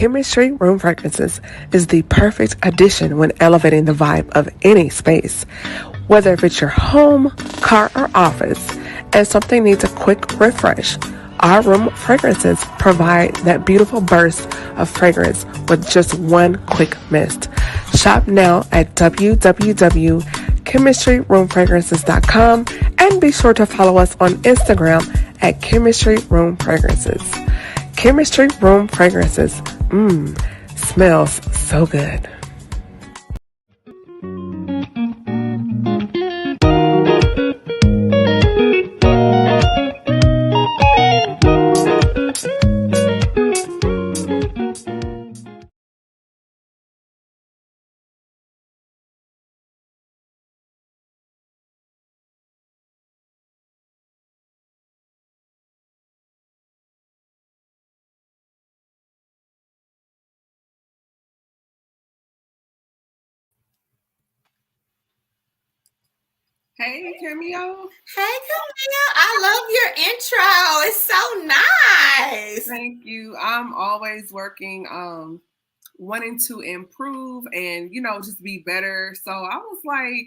Chemistry Room Fragrances is the perfect addition when elevating the vibe of any space. Whether if it's your home, car, or office, and something needs a quick refresh, our room fragrances provide that beautiful burst of fragrance with just one quick mist. Shop now at www.chemistryroomfragrances.com and be sure to follow us on Instagram at Chemistry Room Fragrances. Chemistry Room Fragrances. Smells so good. Hey, Cameo. Hey, Camille. I love your intro. It's so nice. Thank you. I'm always working, wanting to improve and, just be better. So I was like,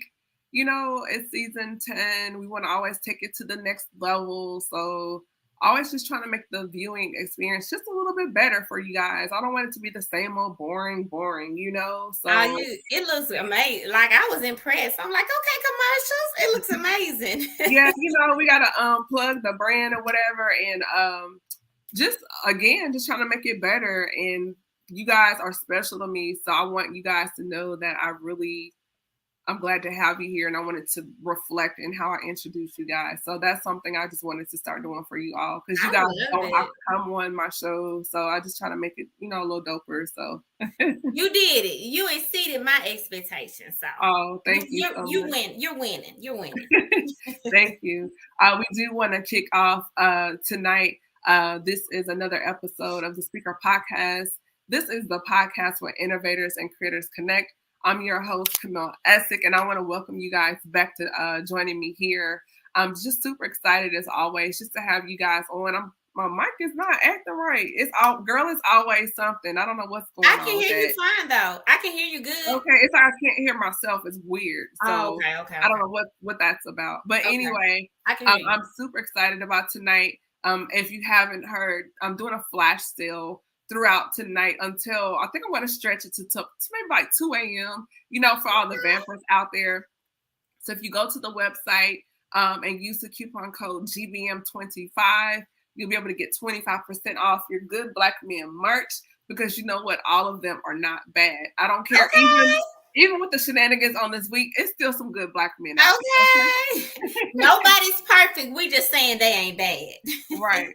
it's season 10. We want to always take it to the next level. So always just trying to make the viewing experience just a little bit better for you guys. I don't want it to be the same old boring, So It looks amazing. Like, I was impressed. I'm like, okay, commercials. It looks amazing. yeah, we got to plug the brand or whatever. And just trying to make it better. And you guys are special to me. So I want you guys to know that I'm glad to have you here, and I wanted to reflect in how I introduce you guys. So that's something I just wanted to start doing for you all, because you guys don't have to come on my show. So I just try to make it, a little doper. So you did it. You exceeded my expectations. So thank you. You're winning. You're winning. Thank you. We do want to kick off tonight. This is another episode of the Speaker Podcast. This is the podcast where innovators and creators connect. I'm your host, Camille Essick, and I want to welcome you guys back to joining me here. I'm just super excited, as always, just to have you guys on. My mic is not acting right. It's always something. I don't know what's going on. I can hear you fine, though. I can hear you good. Okay, it's like I can't hear myself. It's weird. So okay. I don't know what that's about. But anyway, I'm super excited about tonight. If you haven't heard, I'm doing a flash sale throughout tonight until I think I'm going to stretch it to maybe like 2 a.m. For all the vampers out there. So if you go to the website and use the coupon code GBM25, you'll be able to get 25% off your Good Black Men merch, because you know what? All of them are not bad. I don't care. Okay. Even with the shenanigans on this week, it's still some good Black men out there. Nobody's perfect. We're just saying they ain't bad. Right.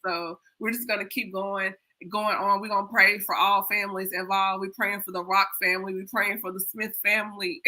So we're just going to keep going on. We're going to pray for all families involved. We're praying for the Rock family. We're praying for the Smith family.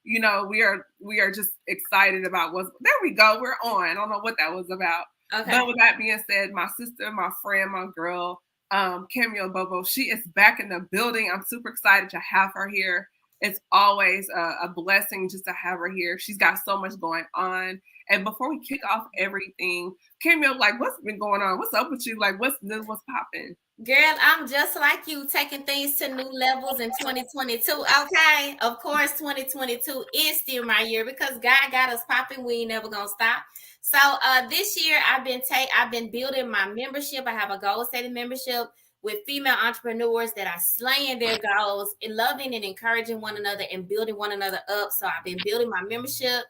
We are just excited about there we go. We're on. I don't know what that was about. Okay. But with that being said, my sister, my friend, my girl, Cameo BoBo, she is back in the building. I'm super excited to have her here. It's always a blessing just to have her here. She's got so much going on. And before we kick off everything, Cameo, like, what's been going on? What's up with you? Like, what's new? What's popping? Girl, I'm just like you, taking things to new levels in 2022. Okay, of course, 2022 is still my year, because God got us popping. We ain't never gonna stop. So this year, I've been building my membership. I have a goal-setting membership with female entrepreneurs that are slaying their goals and loving and encouraging one another and building one another up. So I've been building my membership.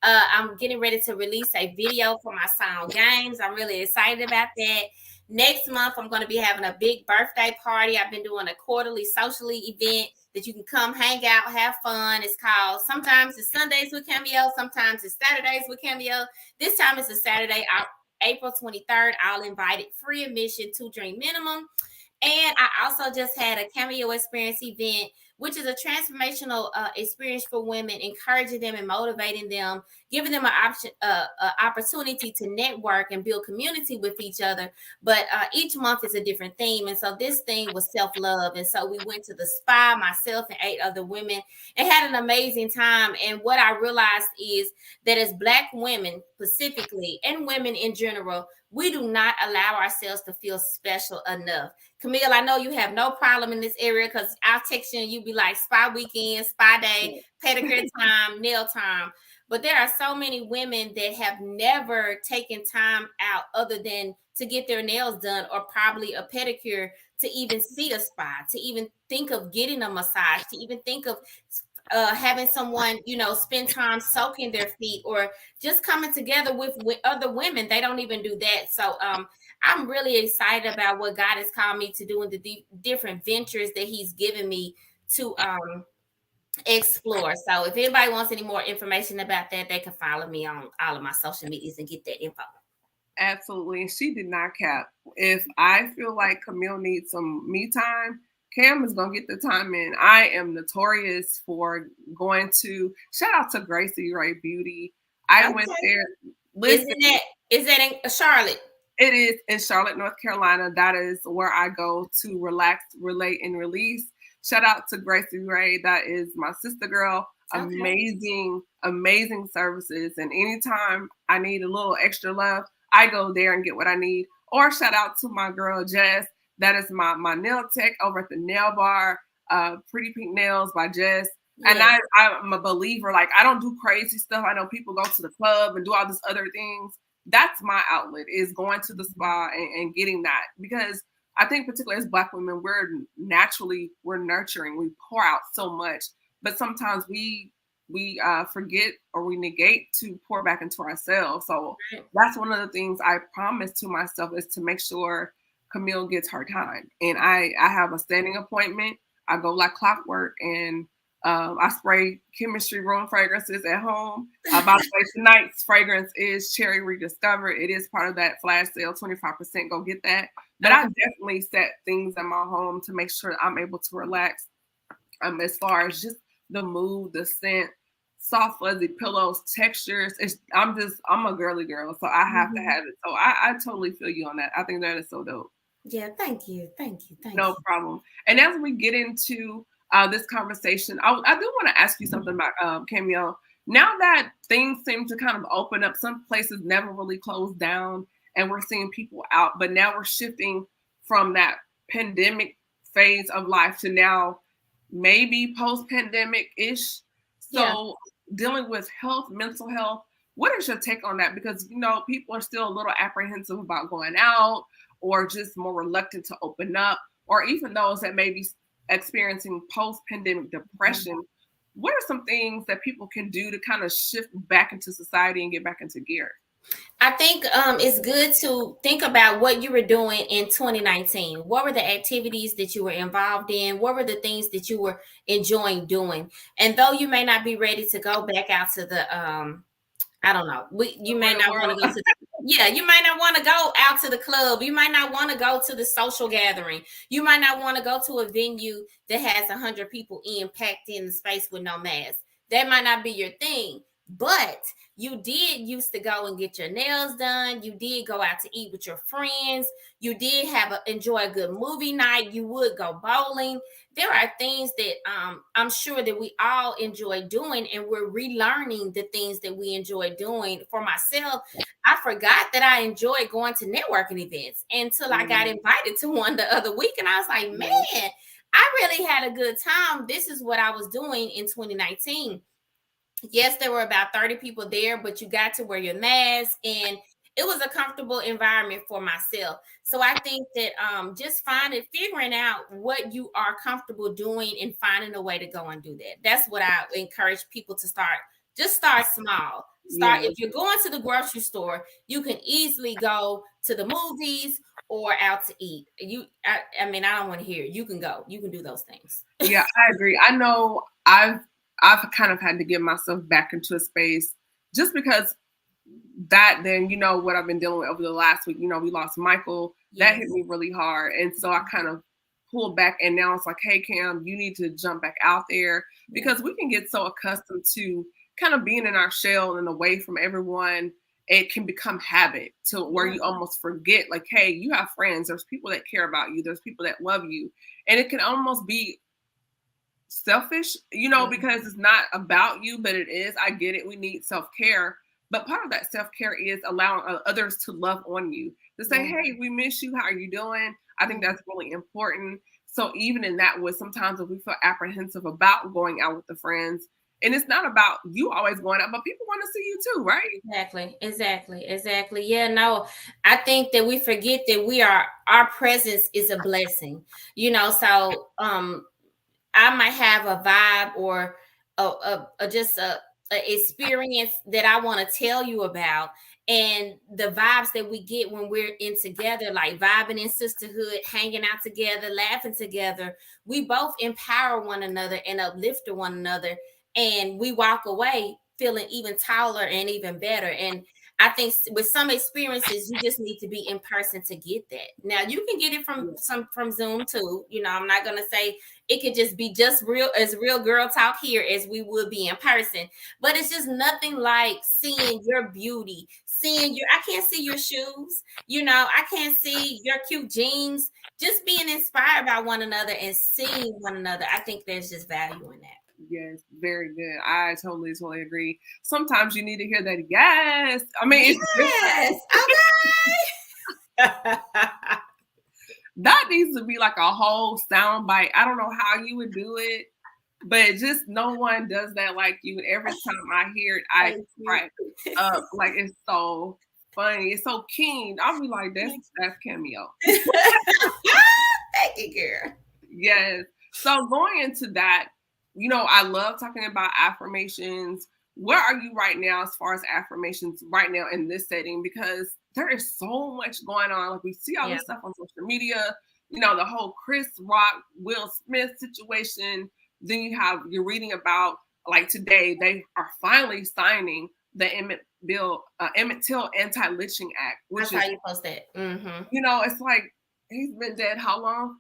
I'm getting ready to release a video for my Sound Games. I'm really excited about that. Next month, I'm going to be having a big birthday party. I've been doing a quarterly socially event that you can come hang out, have fun. It's called, sometimes it's Sundays with Cameo, sometimes it's Saturdays with Cameo. This time it's a Saturday, April 23rd. I'll invite it, free admission, 2 drink minimum. And I also just had a Cameo Experience event, which is a transformational experience for women, encouraging them and motivating them, giving them an opportunity to network and build community with each other. But each month is a different theme. And so this theme was self-love. And so we went to the spa, myself and 8 other women, and had an amazing time. And what I realized is that as Black women specifically, and women in general, we do not allow ourselves to feel special enough. Camille, I know you have no problem in this area because I'll text you and you be like spa weekend, spa day, pedicure time, nail time. But there are so many women that have never taken time out other than to get their nails done or probably a pedicure, to even see a spa, to even think of getting a massage, to even think of having someone, spend time soaking their feet or just coming together with other women. They don't even do that. So I'm really excited about what God has called me to do and the different ventures that he's given me to explore. So if anybody wants any more information about that, they can follow me on all of my social medias and get that info. Absolutely. And she did not cap. If I feel like Camille needs some me time, Cam is going to get the time in. I am notorious for going to, shout out to Gracie Ray Beauty. I went there. Listen, is that in Charlotte? It is in Charlotte, North Carolina. That is where I go to relax, relate, and release. Shout out to Gracie Ray. That is my sister girl. Amazing, amazing services. And anytime I need a little extra love, I go there and get what I need. Or shout out to my girl Jess. That is my nail tech over at the nail bar, Pretty Pink Nails by Jess. Yes. And I'm a believer. Like, I don't do crazy stuff. I know people go to the club and do all these other things. That's my outlet, is going to the spa and getting that. Because I think particularly as Black women, we're nurturing. We pour out so much. But sometimes we forget or we negate to pour back into ourselves. So that's one of the things I promise to myself, is to make sure Camille gets her time. And I have a standing appointment. I go like clockwork, and I spray chemistry room fragrances at home. By the way, tonight's fragrance is Cherry Rediscovered. It is part of that flash sale, 25%. Go get that. But I definitely set things in my home to make sure I'm able to relax. As far as just the mood, the scent, soft fuzzy pillows, textures. I'm a girly girl, so I have to have it. So I totally feel you on that. I think that is so dope. Yeah, thank you. No problem. And as we get into this conversation, I do want to ask you something about Cameo. Now that things seem to kind of open up, some places never really closed down, and we're seeing people out, but now we're shifting from that pandemic phase of life to now maybe post-pandemic-ish. So dealing with health, mental health, what is your take on that? Because, people are still a little apprehensive about going out, or just more reluctant to open up, or even those that may be experiencing post-pandemic depression. What are some things that people can do to kind of shift back into society and get back into gear? I think it's good to think about what you were doing in 2019. What were the activities that you were involved in? What were the things that you were enjoying doing? And though you may not be ready to go back out to the, I don't know, you may not want to go to the, you might not want to go out to the club. You might not want to go to the social gathering. You might not want to go to a venue that has 100 people packed in the space with no mask. That might not be your thing. But you did used to go and get your nails done. You did go out to eat with your friends. You did enjoy a good movie night. You would go bowling. There are things that I'm sure that we all enjoy doing, and we're relearning the things that we enjoy doing. For myself, I forgot that I enjoyed going to networking events until I got invited to one the other week, and I was like, man, I really had a good time. This is what I was doing in 2019. Yes, there were about 30 people there, but you got to wear your mask, and it was a comfortable environment for myself. So I think that just figuring out what you are comfortable doing and finding a way to go and do that. That's what I encourage people to start. Just start small. If you're going to the grocery store, you can easily go to the movies or out to eat. I mean, I don't want to hear it. You can go. You can do those things. Yeah, I agree. I know I've kind of had to get myself back into a space just because then, what I've been dealing with over the last week, we lost Michael. That hit me really hard. And so I kind of pulled back, and now it's like, hey, Cam, you need to jump back out there, because we can get so accustomed to kind of being in our shell and away from everyone. It can become habit to where you almost forget, like, hey, you have friends. There's people that care about you. There's people that love you. And it can almost be selfish, because it's not about you, but it is. I get it. We need self-care. But part of that self-care is allowing others to love on you, to say, hey, we miss you. How are you doing? I think that's really important. So even in that way, sometimes if we feel apprehensive about going out with the friends, and it's not about you always going out, but people want to see you too, right? Exactly. Yeah, no, I think that we forget that our presence is a blessing, so I might have a vibe or just a experience that I want to tell you about. And the vibes that we get when we're in together, like vibing in sisterhood, hanging out together, laughing together, we both empower one another and uplift one another. And we walk away feeling even taller and even better. And I think with some experiences, you just need to be in person to get that. Now you can get it from Zoom too. I'm not gonna say it could just be just real girl talk here as we would be in person. But it's just nothing like seeing your beauty, I can't see your shoes, I can't see your cute jeans. Just being inspired by one another and seeing one another. I think there's just value in that. Yes, very good. I totally agree. Sometimes you need to hear that. Yes. I mean, yes. Okay. That needs to be like a whole sound bite. I don't know how you would do it, but just no one does that like you. And every time I hear it, I crack up. Like, it's so funny. It's so keen. I'll be like, that's Cameo. Thank you, girl. Yes. So going into that, I love talking about affirmations. Where are you right now as far as affirmations right now in this setting? Because there is so much going on. Like, we see all this stuff on social media, the whole Chris Rock, Will Smith situation. Then you're reading about, like, today, they are finally signing the Emmett Till Anti-Lynching Act. Which That's how you post that. Mm-hmm. It's like, he's been dead how long?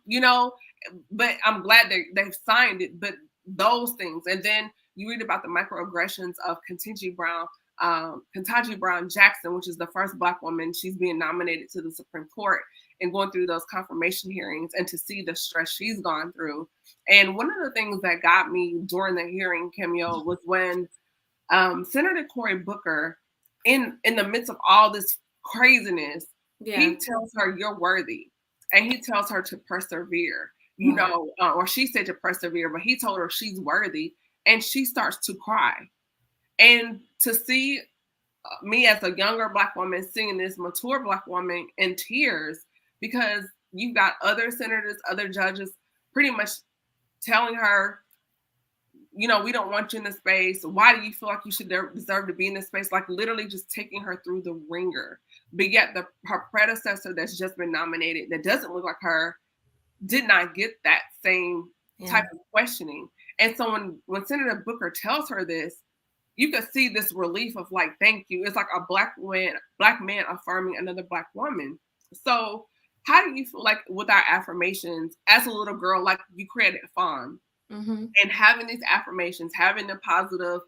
But I'm glad they've signed it. But those things, and then you read about the microaggressions of Ketanji Brown Jackson, which is the first Black woman. She's being nominated to the Supreme Court and going through those confirmation hearings, and to see the stress she's gone through. And one of the things that got me during the hearing, Cameo, was when Senator Cory Booker, in the midst of all this craziness, he tells her, you're worthy, and he tells her to persevere. Or she said to persevere, but he told her she's worthy, and she starts to cry. And to see me as a younger Black woman seeing this mature Black woman in tears, because you've got other senators, other judges pretty much telling her, we don't want you in this space. Why do you feel like you should deserve to be in this space? Like, literally just taking her through the ringer. But yet her predecessor that's just been nominated, that doesn't look like her, did not get that same type of questioning. And so when Senator Booker tells her this, you could see this relief of, like, thank you. It's like a Black man affirming another Black woman. So how do you feel like with our affirmations as a little girl, like you created Fawn, and having these affirmations, having the positive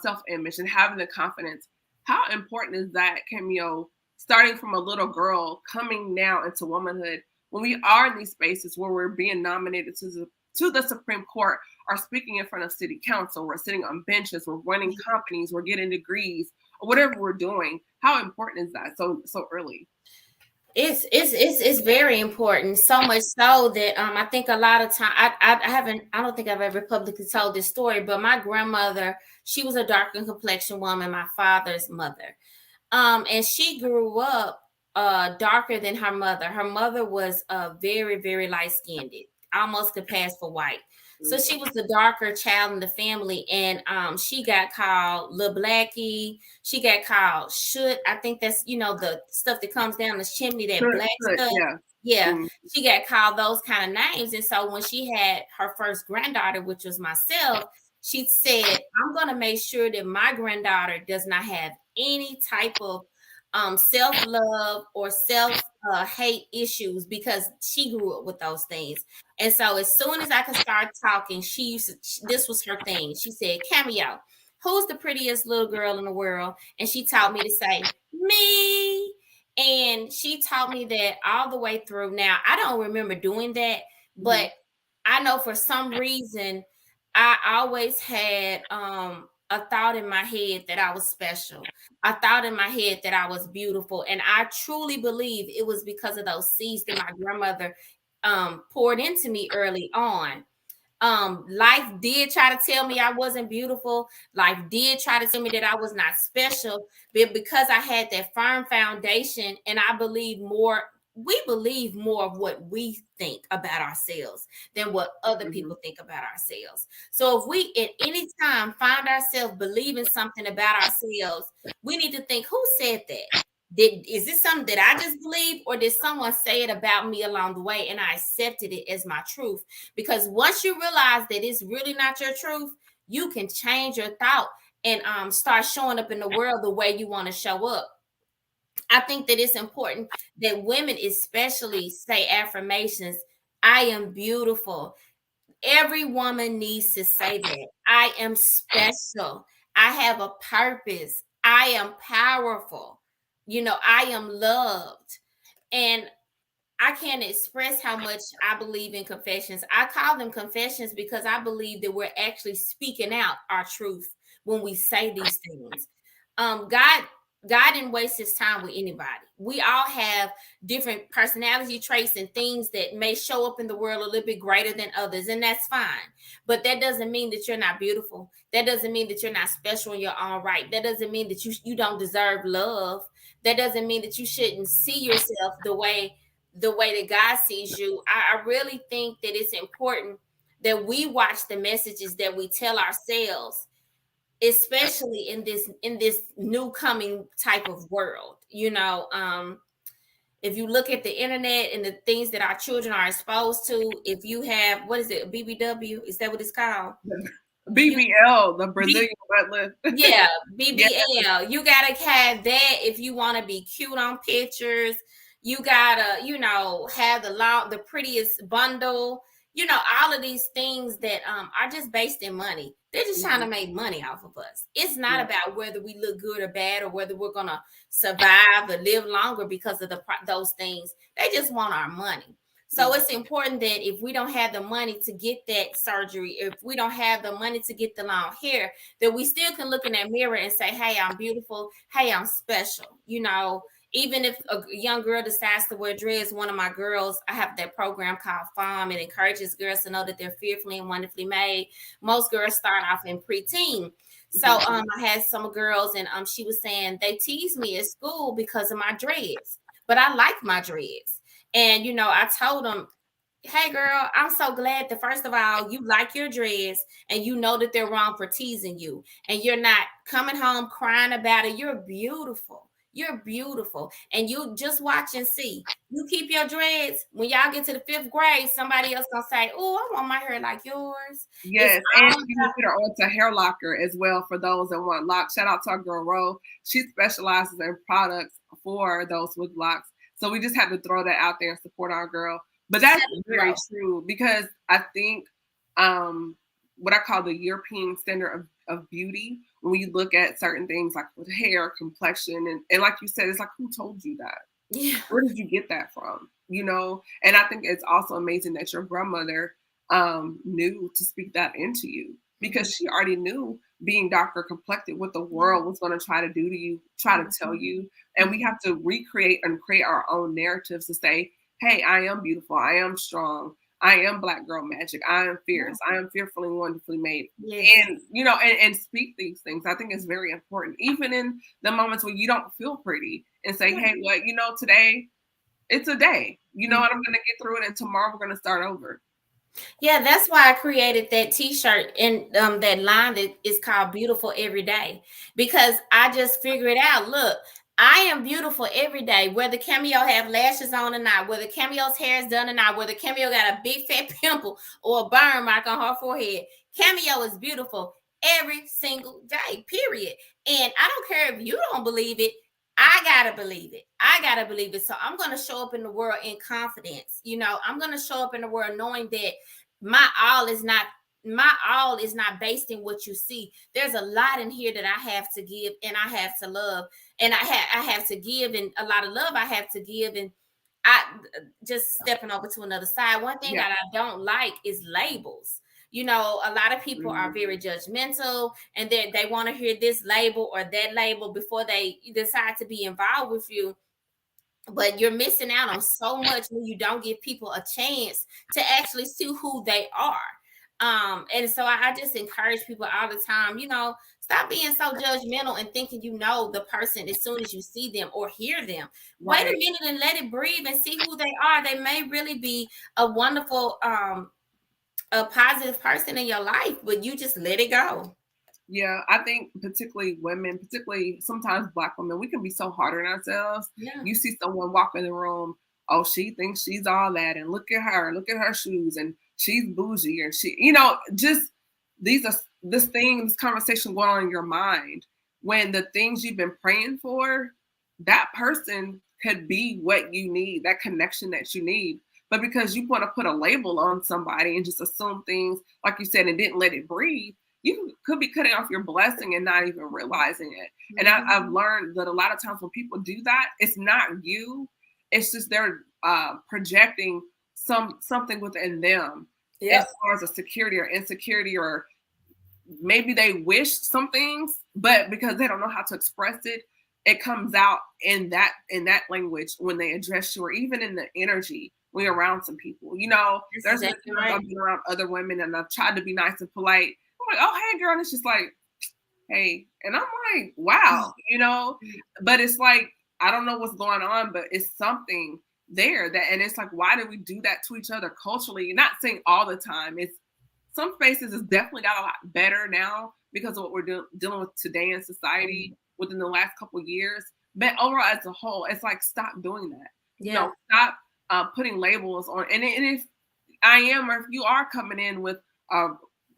self-image and having the confidence, how important is that, Cameo, starting from a little girl coming now into womanhood, when we are in these spaces where we're being nominated to the Supreme Court, or speaking in front of city council, we're sitting on benches, we're running companies, we're getting degrees, or whatever we're doing. How important is that so early? It's very important. So much so that I think a lot of time I don't think I've ever publicly told this story, but my grandmother, she was a darker complexion woman, my father's mother. And she grew up darker than her mother. Her mother was very, very light-skinned, almost could pass for white. So she was the darker child in the family, and she got called Lil Blackie. She got called Shoot. I think that's the stuff that comes down the chimney, that black stuff. Yeah. She got called those kind of names. And so when she had her first granddaughter, which was myself, she said, I'm going to make sure that my granddaughter does not have any type of self-love or self-hate issues, because she grew up with those things. And so as soon as I could start talking, this was her thing. She said, Cameo, who's the prettiest little girl in the world? And she taught me to say, me. And she taught me that all the way through. Now, I don't remember doing that, but I know for some reason, I always had a thought in my head that I was special, a thought in my head that I was beautiful. And I truly believe it was because of those seeds that my grandmother poured into me early on. Life did try to tell me I wasn't beautiful. Life did try to tell me that I was not special. But because I had that firm foundation, and I believe more, we believe more of what we think about ourselves than what other people think about ourselves. So if we at any time find ourselves believing something about ourselves, we need to think, who said that? Is this something that I just believe, or did someone say it about me along the way and I accepted it as my truth? Because once you realize that it's really not your truth, you can change your thought and start showing up in the world the way you want to show up. I think that it's important that women especially say affirmations. I am beautiful. Every woman needs to say that. I am special. I have a purpose. I am powerful. I am loved. And I can't express how much I believe in confessions. I call them confessions because I believe that we're actually speaking out our truth when we say these things. God didn't waste his time with anybody. We all have different personality traits and things that may show up in the world a little bit greater than others, and that's fine. But that doesn't mean that you're not beautiful. That doesn't mean that you're not special in your own right. That doesn't mean that you don't deserve love. That doesn't mean that you shouldn't see yourself the way that God sees you. I really think that it's important that we watch the messages that we tell ourselves, especially in this new coming type of world. If you look at the internet and the things that our children are exposed to, if you have, what is it, BBW? Is that what it's called? BBL, the Brazilian butt lift. Yeah, BBL. Yeah. You gotta have that if you want to be cute on pictures. You gotta, have the prettiest bundle. All of these things that are just based in money. They're just trying to make money off of us. It's not about whether we look good or bad, or whether we're gonna survive or live longer because of those things. They just want our money. So it's important that if we don't have the money to get that surgery, if we don't have the money to get the long hair, that we still can look in that mirror and say, hey, I'm beautiful. Hey, I'm special. Even if a young girl decides to wear dreads, one of my girls, I have that program called FOM. It encourages girls to know that they're fearfully and wonderfully made. Most girls start off in preteen. So I had some girls, and she was saying they tease me at school because of my dreads, but I like my dreads. And, I told them, hey, girl, I'm so glad that, first of all, you like your dreads and you know that they're wrong for teasing you. And you're not coming home crying about it. You're beautiful. You're beautiful. And you just watch and see. You keep your dreads. When y'all get to the 5th grade, somebody else going to say, oh, I want my hair like yours. Yes, and you can put her onto Hair Locker as well for those that want locks. Shout out to our girl, Ro. She specializes in products for those with locks. So we just have to throw that out there and support our girl. But that's very true, because I think what I call the European standard of beauty, when you look at certain things like with hair, complexion, and like you said, it's like, who told you that? Yeah. Where did you get that from? And I think it's also amazing that your grandmother knew to speak that into you, because she already knew, being darker complected, what the world was going to try to do to you, try to tell you. And we have to recreate and create our own narratives to say, hey, I am beautiful. I am strong. I am Black girl magic. I am fierce. I am fearfully and wonderfully made. Yes. And, and speak these things. I think it's very important, even in the moments when you don't feel pretty, and say, hey, what, today it's a day, and I'm going to get through it. And tomorrow we're going to start over. Yeah, that's why I created that t-shirt and that line that is called Beautiful Every Day, because I just figured out, look, I am beautiful every day, whether Cameo have lashes on or not, whether Cameo's hair is done or not, whether Cameo got a big fat pimple or a burn mark on her forehead. Cameo is beautiful every single day, period. And I don't care if you don't believe it. I gotta believe it. I gotta believe it. So I'm gonna show up in the world in confidence. I'm gonna show up in the world knowing that my all is not based in what you see. There's a lot in here that I have to give, and I have to love, and I have to give, and a lot of love I have to give. And I just stepping over to another side. One thing that I don't like is labels, You know, a lot of people are very judgmental, and they want to hear this label or that label before they decide to be involved with you. But you're missing out on so much when you don't give people a chance to actually see who they are. And so I just encourage people all the time, you know, stop being so judgmental and thinking you know the person as soon as you see them or hear them. Right. Wait a minute and let it breathe and see who they are. They may really be a wonderful, a positive person in your life, but you just let it go. Yeah, I think particularly women, particularly sometimes Black women, we can be so hard on ourselves. Yeah. You see someone walk in the room, oh, she thinks she's all that, and look at her shoes, and she's bougie, and she, you know, just this conversation going on in your mind when the things you've been praying for, that person could be what you need, that connection that you need. But because you want to put a label on somebody and just assume things, like you said, and didn't let it breathe, you could be cutting off your blessing and not even realizing it. And I've learned that a lot of times when people do that, it's not you. It's just they're projecting something within them, as far as a security or insecurity, or maybe they wish some things, but because they don't know how to express it, it comes out in that language when they address you, or even in the energy when you're around some people. You know, there's exactly right. I've been around other women and I've tried to be nice and polite. I'm like, oh, hey, girl. And it's just like, hey. And I'm like, wow, you know, but it's like, I don't know what's going on, but it's something there that, and it's like, why do we do that to each other culturally? Not saying all the time. It's some spaces has definitely got a lot better now because of what we're dealing with today in society within the last couple of years. But overall, as a whole, it's like, stop doing that. Yeah. You know, stop putting labels on. And if I am, or if you are coming in with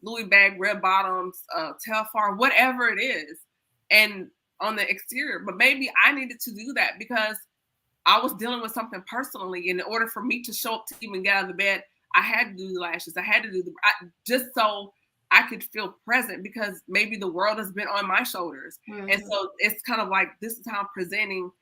Louis bag, red bottoms, Telfar, whatever it is, and on the exterior, but maybe I needed to do that because I was dealing with something personally. And in order for me to show up to even get out of the bed, I had to do the lashes. I had to do just so I could feel present, because maybe the world has been on my shoulders. Mm-hmm. And so it's kind of like, this is how I'm presenting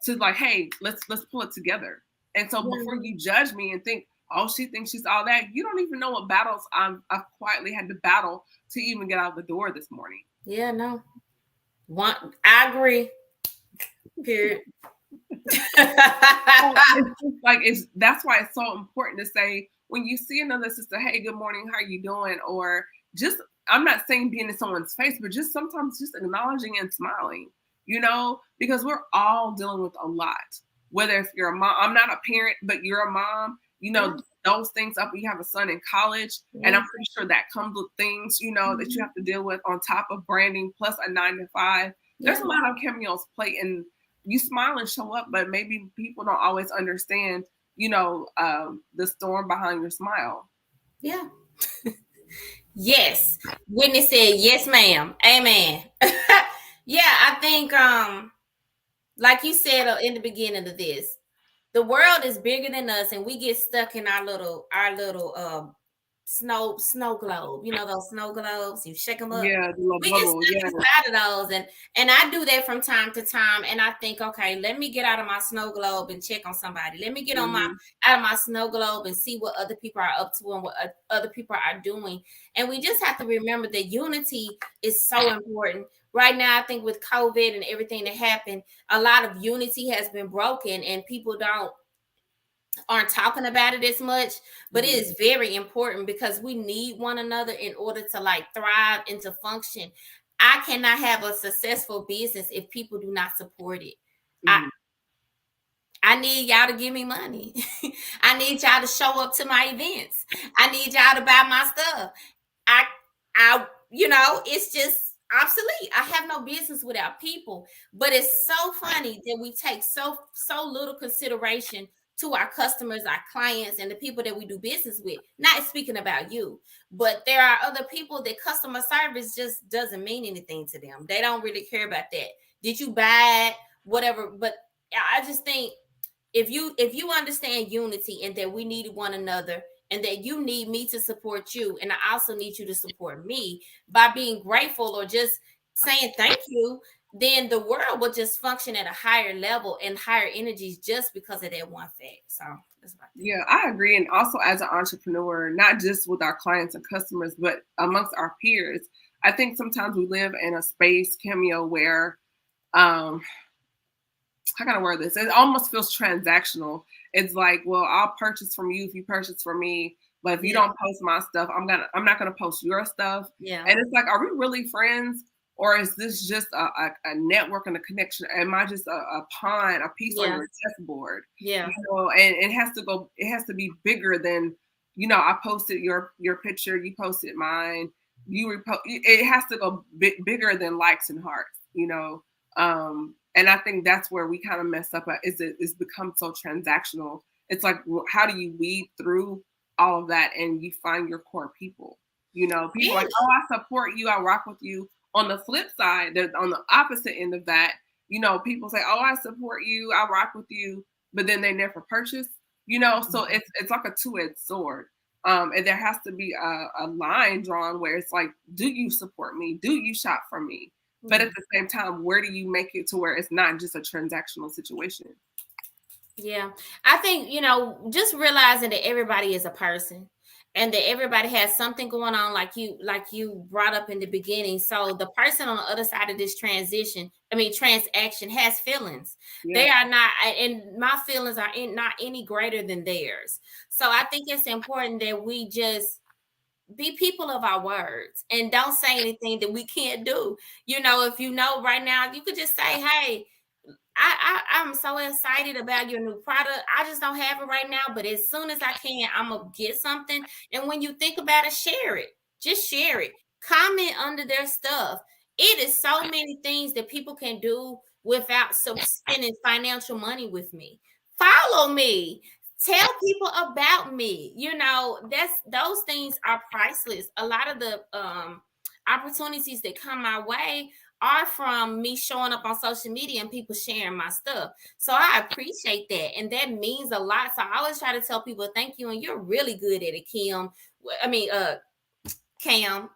to, like, hey, let's pull it together. And so before you judge me and think, oh, she thinks she's all that, you don't even know what battles I've quietly had to battle to even get out of the door this morning. Yeah, no. I agree. Period. That's why it's so important to say, when you see another sister, hey, good morning, how are you doing? Or just, I'm not saying being in someone's face, but just sometimes just acknowledging and smiling, you know, because we're all dealing with a lot. Whether if you're a mom, I'm not a parent, but you're a mom, you know, those things up. You have a son in college, and I'm pretty sure that comes with things, you know, that you have to deal with on top of branding plus a 9-to-5. There's a lot on Cameo's plate, and you smile and show up, but maybe people don't always understand, you know, the storm behind your smile. Yeah. Yes. Whitney said, yes, ma'am. Amen. Yeah, I think, like you said in the beginning of this, the world is bigger than us, and we get stuck in our little snow globe. You know those snow globes? You shake them up. Yeah, we get stuck inside of those, and I do that from time to time. And I think, okay, let me get out of my snow globe and check on somebody. Let me get out of my snow globe and see what other people are up to and what other people are doing. And we just have to remember that unity is so important. Right now, I think with COVID and everything that happened, a lot of unity has been broken, and people aren't talking about it as much, but it is very important because we need one another in order to like thrive and to function. I cannot have a successful business if people do not support it. I need y'all to give me money. I need y'all to show up to my events. I need y'all to buy my stuff. I you know, it's just obsolete. I have no business without people. But it's so funny that we take so little consideration to our customers, our clients, and the people that we do business with. Not speaking about you, but there are other people that customer service just doesn't mean anything to them. They don't really care about that. Did you buy it? Whatever. But I just think if you understand unity and that we need one another, and that you need me to support you, and I also need you to support me by being grateful or just saying thank you, then the world will just function at a higher level and higher energies just because of that one fact. So Yeah, I agree. And also as an entrepreneur, not just with our clients and customers, but amongst our peers, I think sometimes we live in a space, Cameo, where how can I word this? It almost feels transactional. It's like, well, I'll purchase from you if you purchase from me, but if you don't post my stuff, I'm not gonna post your stuff. Yeah. And it's like, are we really friends? Or is this just a network and a connection? Am I just a pawn, a piece on your chessboard? Yeah. You know, and it has to be bigger than, you know, I posted your picture, you posted mine, you repost. It has to go bigger than likes and hearts, you know. And I think that's where we kind of mess up at, is it's become so transactional. It's like, how do you weed through all of that and you find your core people? You know, people are like, oh, I support you, I rock with you. On the flip side, on the opposite end of that, you know, people say, oh, I support you, I rock with you, but then they never purchase, you know, so it's like a two-edged sword. And there has to be a line drawn where it's like, do you support me? Do you shop for me? But at the same time, where do you make it to where it's not just a transactional situation? Yeah, I think, you know, just realizing that everybody is a person and that everybody has something going on, like you brought up in the beginning. So the person on the other side of this transaction has feelings. Yeah. They are not, and my feelings are not any greater than theirs. So I think it's important that we just be people of our words and don't say anything that we can't do. You know, if you know right now, you could just say, hey, I'm so excited about your new product. I just don't have it right now, but as soon as I can, I'm gonna get something. And when you think about it, share it. Just share it. Comment under their stuff. It is so many things that people can do without spending financial money with me. Follow me. Tell people about me. You know, those things are priceless. A lot of the opportunities that come my way are from me showing up on social media and people sharing my stuff. So I appreciate that. And that means a lot. So I always try to tell people, thank you. And you're really good at it, Cam,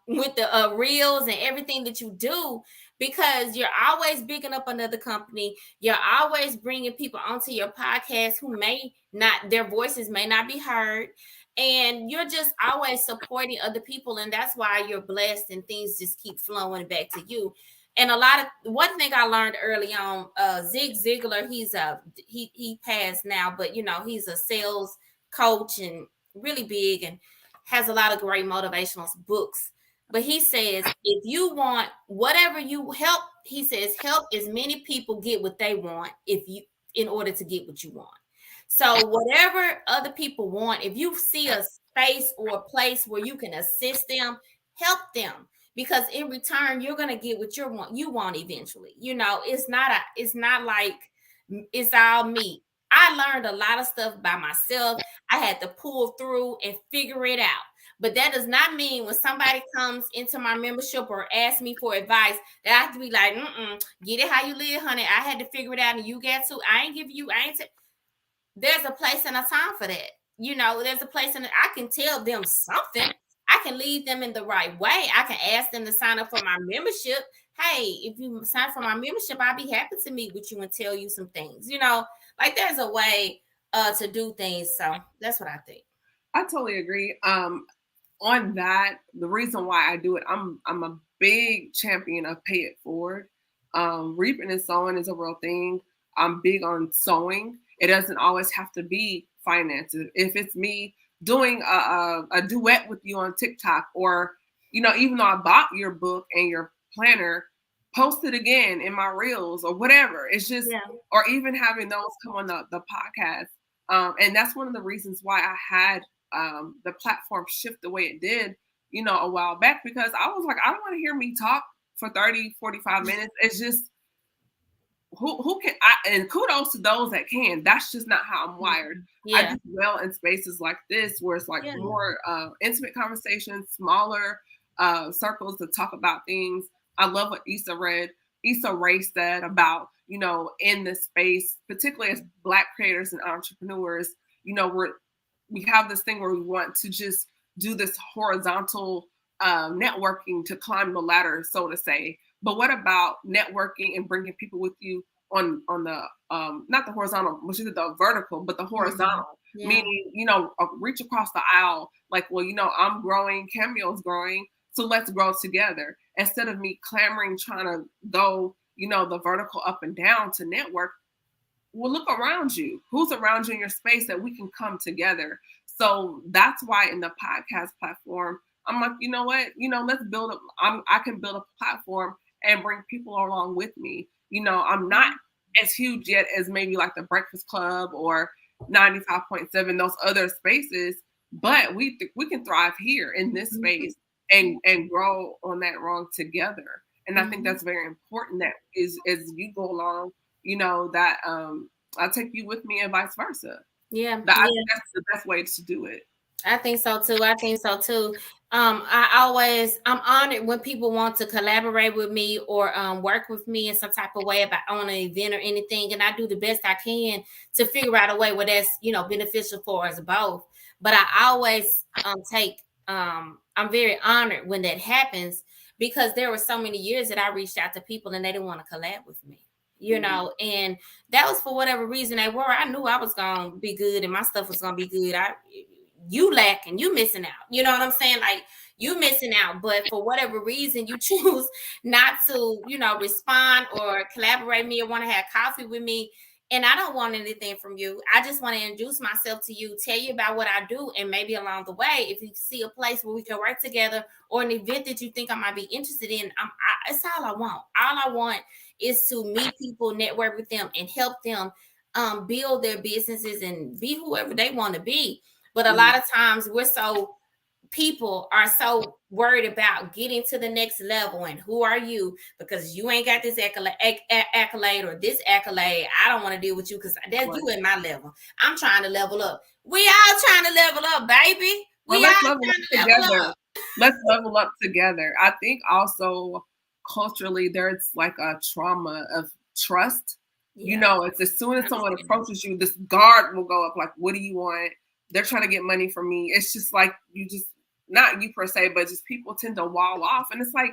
with the reels and everything that you do, because you're always bigging up another company. You're always bringing people onto your podcast who their voices may not be heard. And you're just always supporting other people. And that's why you're blessed and things just keep flowing back to you. And one thing I learned early on, Zig Ziglar, he passed now, but you know, he's a sales coach and really big and has a lot of great motivational books. But he says, if you want whatever you help, he says, help as many people get what they want in order to get what you want. So whatever other people want, if you see a space or a place where you can assist them, help them. Because in return, you're gonna get what you want eventually. You know, it's not like it's all me. I learned a lot of stuff by myself. I had to pull through and figure it out. But that does not mean when somebody comes into my membership or asks me for advice that I have to be like, get it how you live, honey. I had to figure it out and you got to. There's a place and a time for that. You know, there's a place and I can tell them something. I can lead them in the right way. I can ask them to sign up for my membership. Hey, if you sign for my membership, I'll be happy to meet with you and tell you some things. You know, like there's a way to do things. So that's what I think. I totally agree. On that, the reason why I do it, I'm a big champion of pay it forward. Reaping and sowing is a real thing. I'm big on sowing. It doesn't always have to be finances. If it's me doing a duet with you on TikTok, or, you know, even though I bought your book and your planner, post it again in my reels or whatever. It's just, or even having those come on the podcast. And that's one of the reasons why I had the platform shift the way it did, you know, a while back, because I was like, I don't want to hear me talk for 30, 45 minutes. It's just, who can, and kudos to those that can. That's just not how I'm wired. I do well in spaces like this where it's like more intimate conversations, smaller circles to talk about things. I love what Issa Rae said about, you know, in this space, particularly as Black creators and entrepreneurs, you know, we have this thing where we want to just do this horizontal networking to climb the ladder, so to say. But what about networking and bringing people with you on the not the horizontal, which is the vertical, but the horizontal? meaning, reach across the aisle. Like, well, I'm growing, Cameo's growing, so let's grow together. Instead of me clamoring, trying to go, the vertical up and down to network, well, look around you. Who's around you in your space that we can come together? So that's why in the podcast platform, I'm like, you know what? Let's build up. I can build a platform and bring people along with me. I'm not as huge yet as maybe like the Breakfast Club or 95.7, those other spaces, but we can thrive here in this space and grow on that rung together. And I think that's very important, that is as you go along, that I'll take you with me and vice versa. I think that's the best way to do it. I think so too. I'm honored when people want to collaborate with me or work with me in some type of way about on an event or anything, and I do the best I can to figure out a way where that's beneficial for us both. But I always I'm very honored when that happens, because there were so many years that I reached out to people and they didn't want to collab with me. And that was for whatever reason they were. I knew I was gonna be good and my stuff was gonna be good. You lacking, you missing out. You know what I'm saying? Like, you missing out, but for whatever reason you choose not to, respond or collaborate with me or want to have coffee with me. And I don't want anything from you. I just want to introduce myself to you, tell you about what I do, and maybe along the way, if you see a place where we can work together or an event that you think I might be interested in, it's all I want. All I want is to meet people, network with them, and help them build their businesses and be whoever they want to be. But a lot of times people are so worried about getting to the next level and who are you, because you ain't got this accolade or this accolade. I don't want to deal with you because that's you in my level. I'm trying to level up. We all trying to level up, baby. Let's level up together. Let's level up together. I think also culturally there's like a trauma of trust. It's as soon as someone approaches you, this guard will go up like, what do you want? They're trying to get money from me. It's just like, not you per se, but just people tend to wall off. And it's like,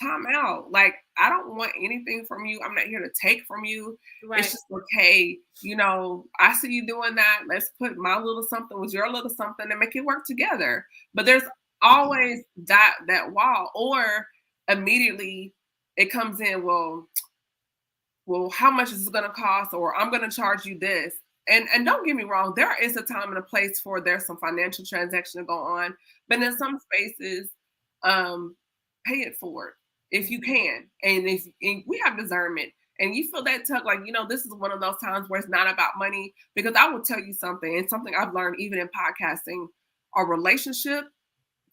time out. Like, I don't want anything from you. I'm not here to take from you. Right. It's just okay. I see you doing that. Let's put my little something with your little something and make it work together. But there's always that wall, or immediately it comes in, well, how much is this going to cost? Or I'm going to charge you this. And don't get me wrong, there is a time and a place for there's some financial transaction to go on, but in some spaces, pay it forward if you can, and we have discernment, and you feel that tug, like this is one of those times where it's not about money, because I will tell you something, and something I've learned even in podcasting, a relationship,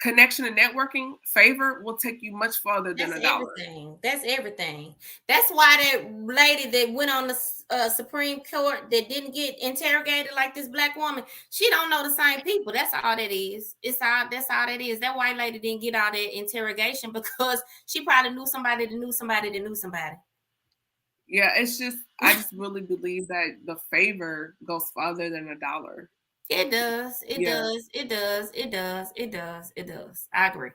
connection, and networking, favor will take you much further than $1. That's everything. That's why that lady that went on the Supreme Court that didn't get interrogated like this black woman, she don't know the same people. That's all that is. That's all that is. That white lady didn't get all that interrogation because she probably knew somebody that knew somebody that knew somebody. Yeah, it's just, I just really believe that the favor goes farther than $1. It does. It does. I agree.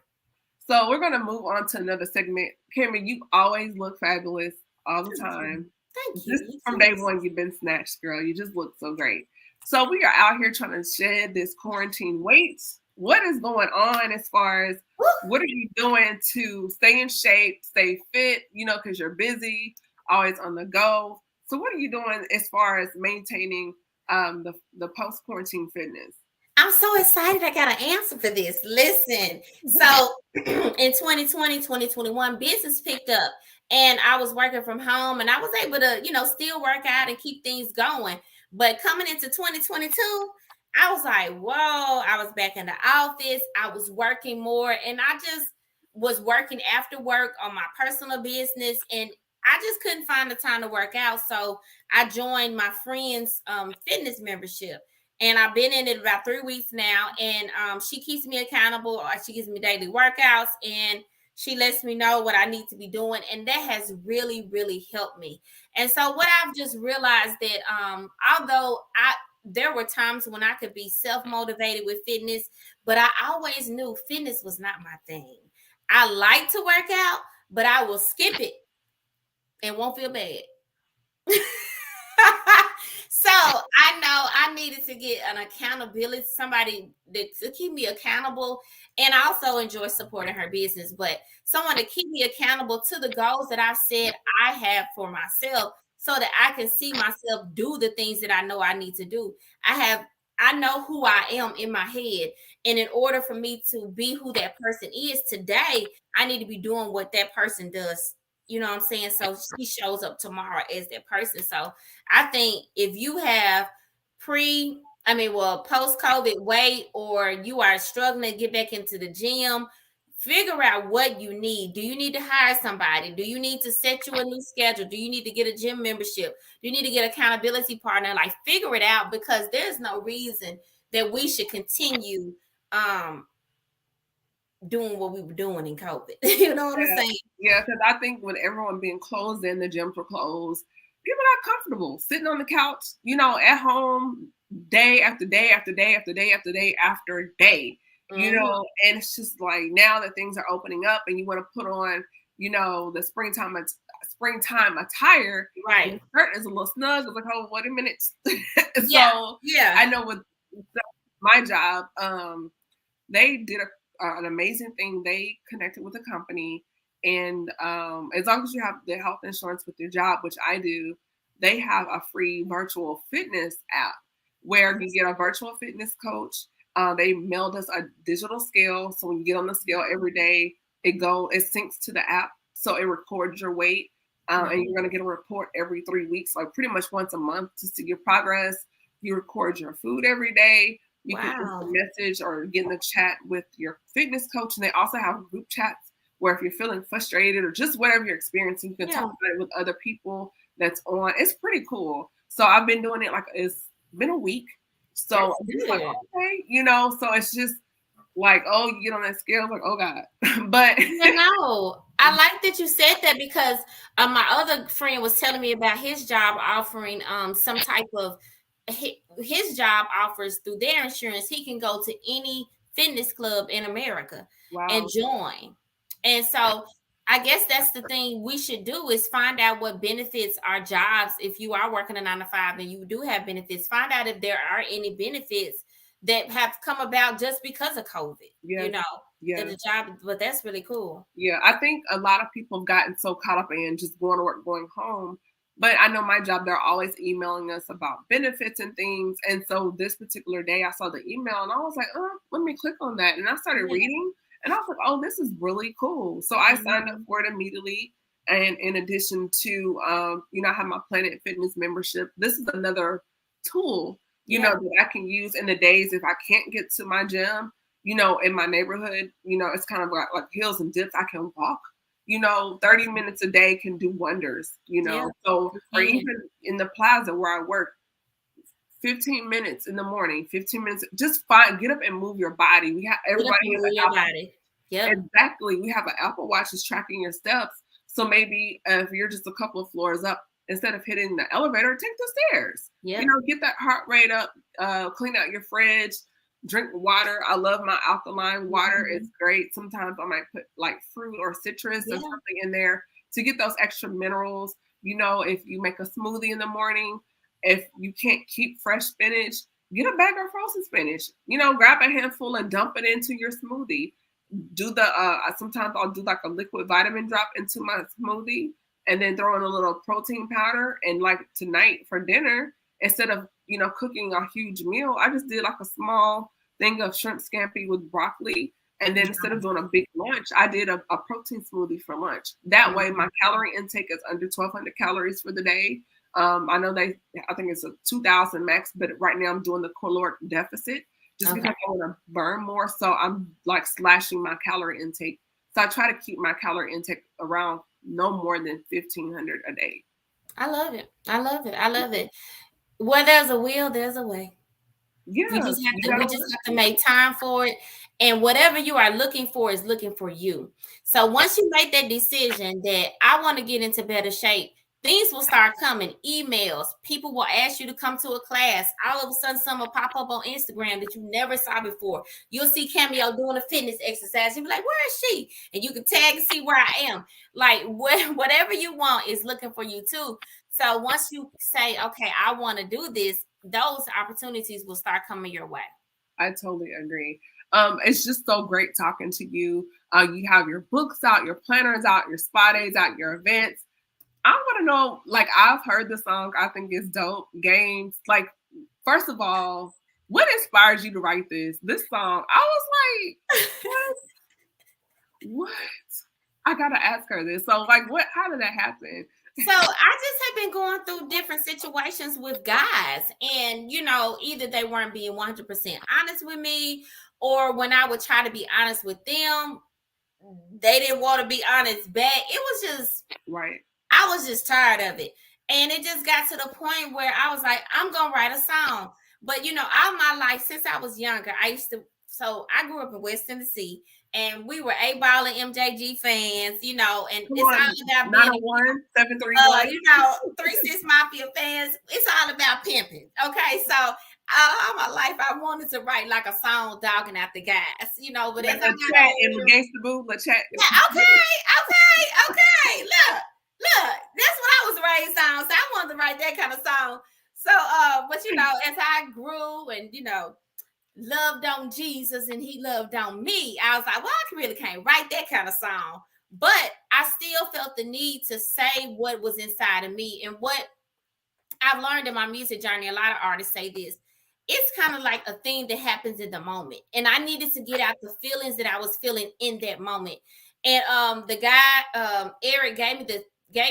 So we're going to move on to another segment. Cameron, you always look fabulous all the time. Thank you. Just from day one, you've been snatched, girl. You just look so great. So we are out here trying to shed this quarantine weight. What is going on as far as what are you doing to stay in shape, stay fit, because you're busy, always on the go. So what are you doing as far as maintaining the post-quarantine fitness? I'm so excited. I got an answer for this. Listen, so in 2020, 2021, business picked up and I was working from home and I was able to, still work out and keep things going. But coming into 2022, I was like, whoa, I was back in the office. I was working more and I just was working after work on my personal business, and I just couldn't find the time to work out. So I joined my friend's fitness membership, and I've been in it about 3 weeks now. And she keeps me accountable. She gives me daily workouts, and she lets me know what I need to be doing. And that has really, really helped me. And so what I've just realized that although there were times when I could be self-motivated with fitness, but I always knew fitness was not my thing. I like to work out, but I will skip it and won't feel bad. So I know I needed to get an accountability, somebody to keep me accountable. And I also enjoy supporting her business, but someone to keep me accountable to the goals that I've said I have for myself so that I can see myself do the things that I know I need to do. I know who I am in my head. And in order for me to be who that person is today, I need to be doing what that person does. You know what I'm saying? So she shows up tomorrow as that person. So I think if you have post COVID weight, or you are struggling to get back into the gym, figure out what you need. Do you need to hire somebody? Do you need to set you a new schedule? Do you need to get a gym membership? Do you need to get an accountability partner? Like, figure it out, because there's no reason that we should continue doing what we were doing in COVID. You know what I'm saying? Yeah, because I think with everyone being closed in, the gyms were closed, people are not comfortable sitting on the couch, at home, day after day after day after day after day after day, and it's just like, now that things are opening up and you want to put on, the springtime attire, right? The shirt is a little snug. It's like, oh, wait a minute. So yeah, I know with my job, they did an amazing thing. They connected with a company, and as long as you have the health insurance with your job, which I do, they have a free virtual fitness app where you get a virtual fitness coach. They mailed us a digital scale, so when you get on the scale every day, it syncs to the app, so it records your weight, and you're going to get a report every 3 weeks, like pretty much once a month, to see your progress. You record your food every day. You can send a message or get in the chat with your fitness coach. And they also have group chats where if you're feeling frustrated or just whatever you're experiencing, you can talk about it with other people that's on. It's pretty cool. So I've been doing it, like, it's been a week. So it's like, okay, so it's just like, oh, you get on that scale, like, oh God. But I like that you said that, because my other friend was telling me about his job offering some type of, his job offers through their insurance, he can go to any fitness club in America and join. And so I guess that's the thing we should do, is find out what benefits our jobs. If you are working a 9-to-5 and you do have benefits, find out if there are any benefits that have come about just because of COVID. The job, but that's really cool. Yeah, I think a lot of people have gotten so caught up in just going to work, going home. But I know my job, they're always emailing us about benefits and things. And so this particular day, I saw the email and I was like, oh, let me click on that. And I started reading and I was like, oh, this is really cool. So I signed up for it immediately. And in addition to, I have my Planet Fitness membership. This is another tool, that I can use in the days if I can't get to my gym, in my neighborhood. It's kind of like hills and dips. I can walk. 30 minutes a day can do wonders, So, or even in the plaza where I work, 15 minutes in the morning, 15 minutes, just get up and move your body. We have everybody has your body. Yeah, exactly. We have an Apple Watch that's tracking your steps. So maybe if you're just a couple of floors up, instead of hitting the elevator, take the stairs. Get that heart rate up, clean out your fridge. Drink water. I love my alkaline water. It's great. Sometimes I might put like fruit or citrus or something in there to get those extra minerals. If you make a smoothie in the morning, if you can't keep fresh spinach, get a bag of frozen spinach. Grab a handful and dump it into your smoothie. Do sometimes I'll do like a liquid vitamin drop into my smoothie and then throw in a little protein powder. And like tonight for dinner, instead of cooking a huge meal, I just did like a small thing of shrimp scampi with broccoli. And then instead of doing a big lunch, I did a protein smoothie for lunch. That way my calorie intake is under 1,200 calories for the day. I know I think it's a 2,000 max, but right now I'm doing the caloric deficit just because I want to burn more. So I'm like slashing my calorie intake. So I try to keep my calorie intake around no more than 1,500 a day. I love it. I love it. I love it. Where there's a will, there's a way. Yeah, we just have to make time for it. And whatever you are looking for is looking for you. So once you make that decision that I want to get into better shape, things will start coming, emails, people will ask you to come to a class. All of a sudden, some will pop up on Instagram that you never saw before. You'll see Cameo doing a fitness exercise. You'll be like, where is she? And you can tag and see where I am. Like, whatever you want is looking for you too. So once you say, okay, I want to do this, those opportunities will start coming your way. I totally agree. It's just so great talking to you. You have your books out, your planners out, your spa days out, your events. I want to know, like, I've heard the song. I think it's dope. Games. Like, first of all, what inspired you to write this song? I was like, what? I gotta ask her this. So, like, how did that happen? So I just have been going through different situations with guys, and either they weren't being 100% honest with me, or when I would try to be honest with them, they didn't want to be honest back. It was just right. I was just tired of it. And it just got to the point where I was like, I'm going to write a song. But, all my life, since I was younger, so I grew up in West Tennessee, and we were A-Ball and MJG fans, and it's all about being 731. 3-6 Mafia fans. It's all about pimping. Okay, so all my life I wanted to write like a song dogging out the guys, but as I got in the Gangsta Boo, the chat. Yeah, okay. Look, that's what I was raised on. So I wanted to write that kind of song. So, but as I grew and loved on Jesus and he loved on me, I was like, well, I really can't write that kind of song. But I still felt the need to say what was inside of me. And what I've learned in my music journey, a lot of artists say this. It's kind of like a thing that happens in the moment. And I needed to get out the feelings that I was feeling in that moment. And the guy, Eric, gave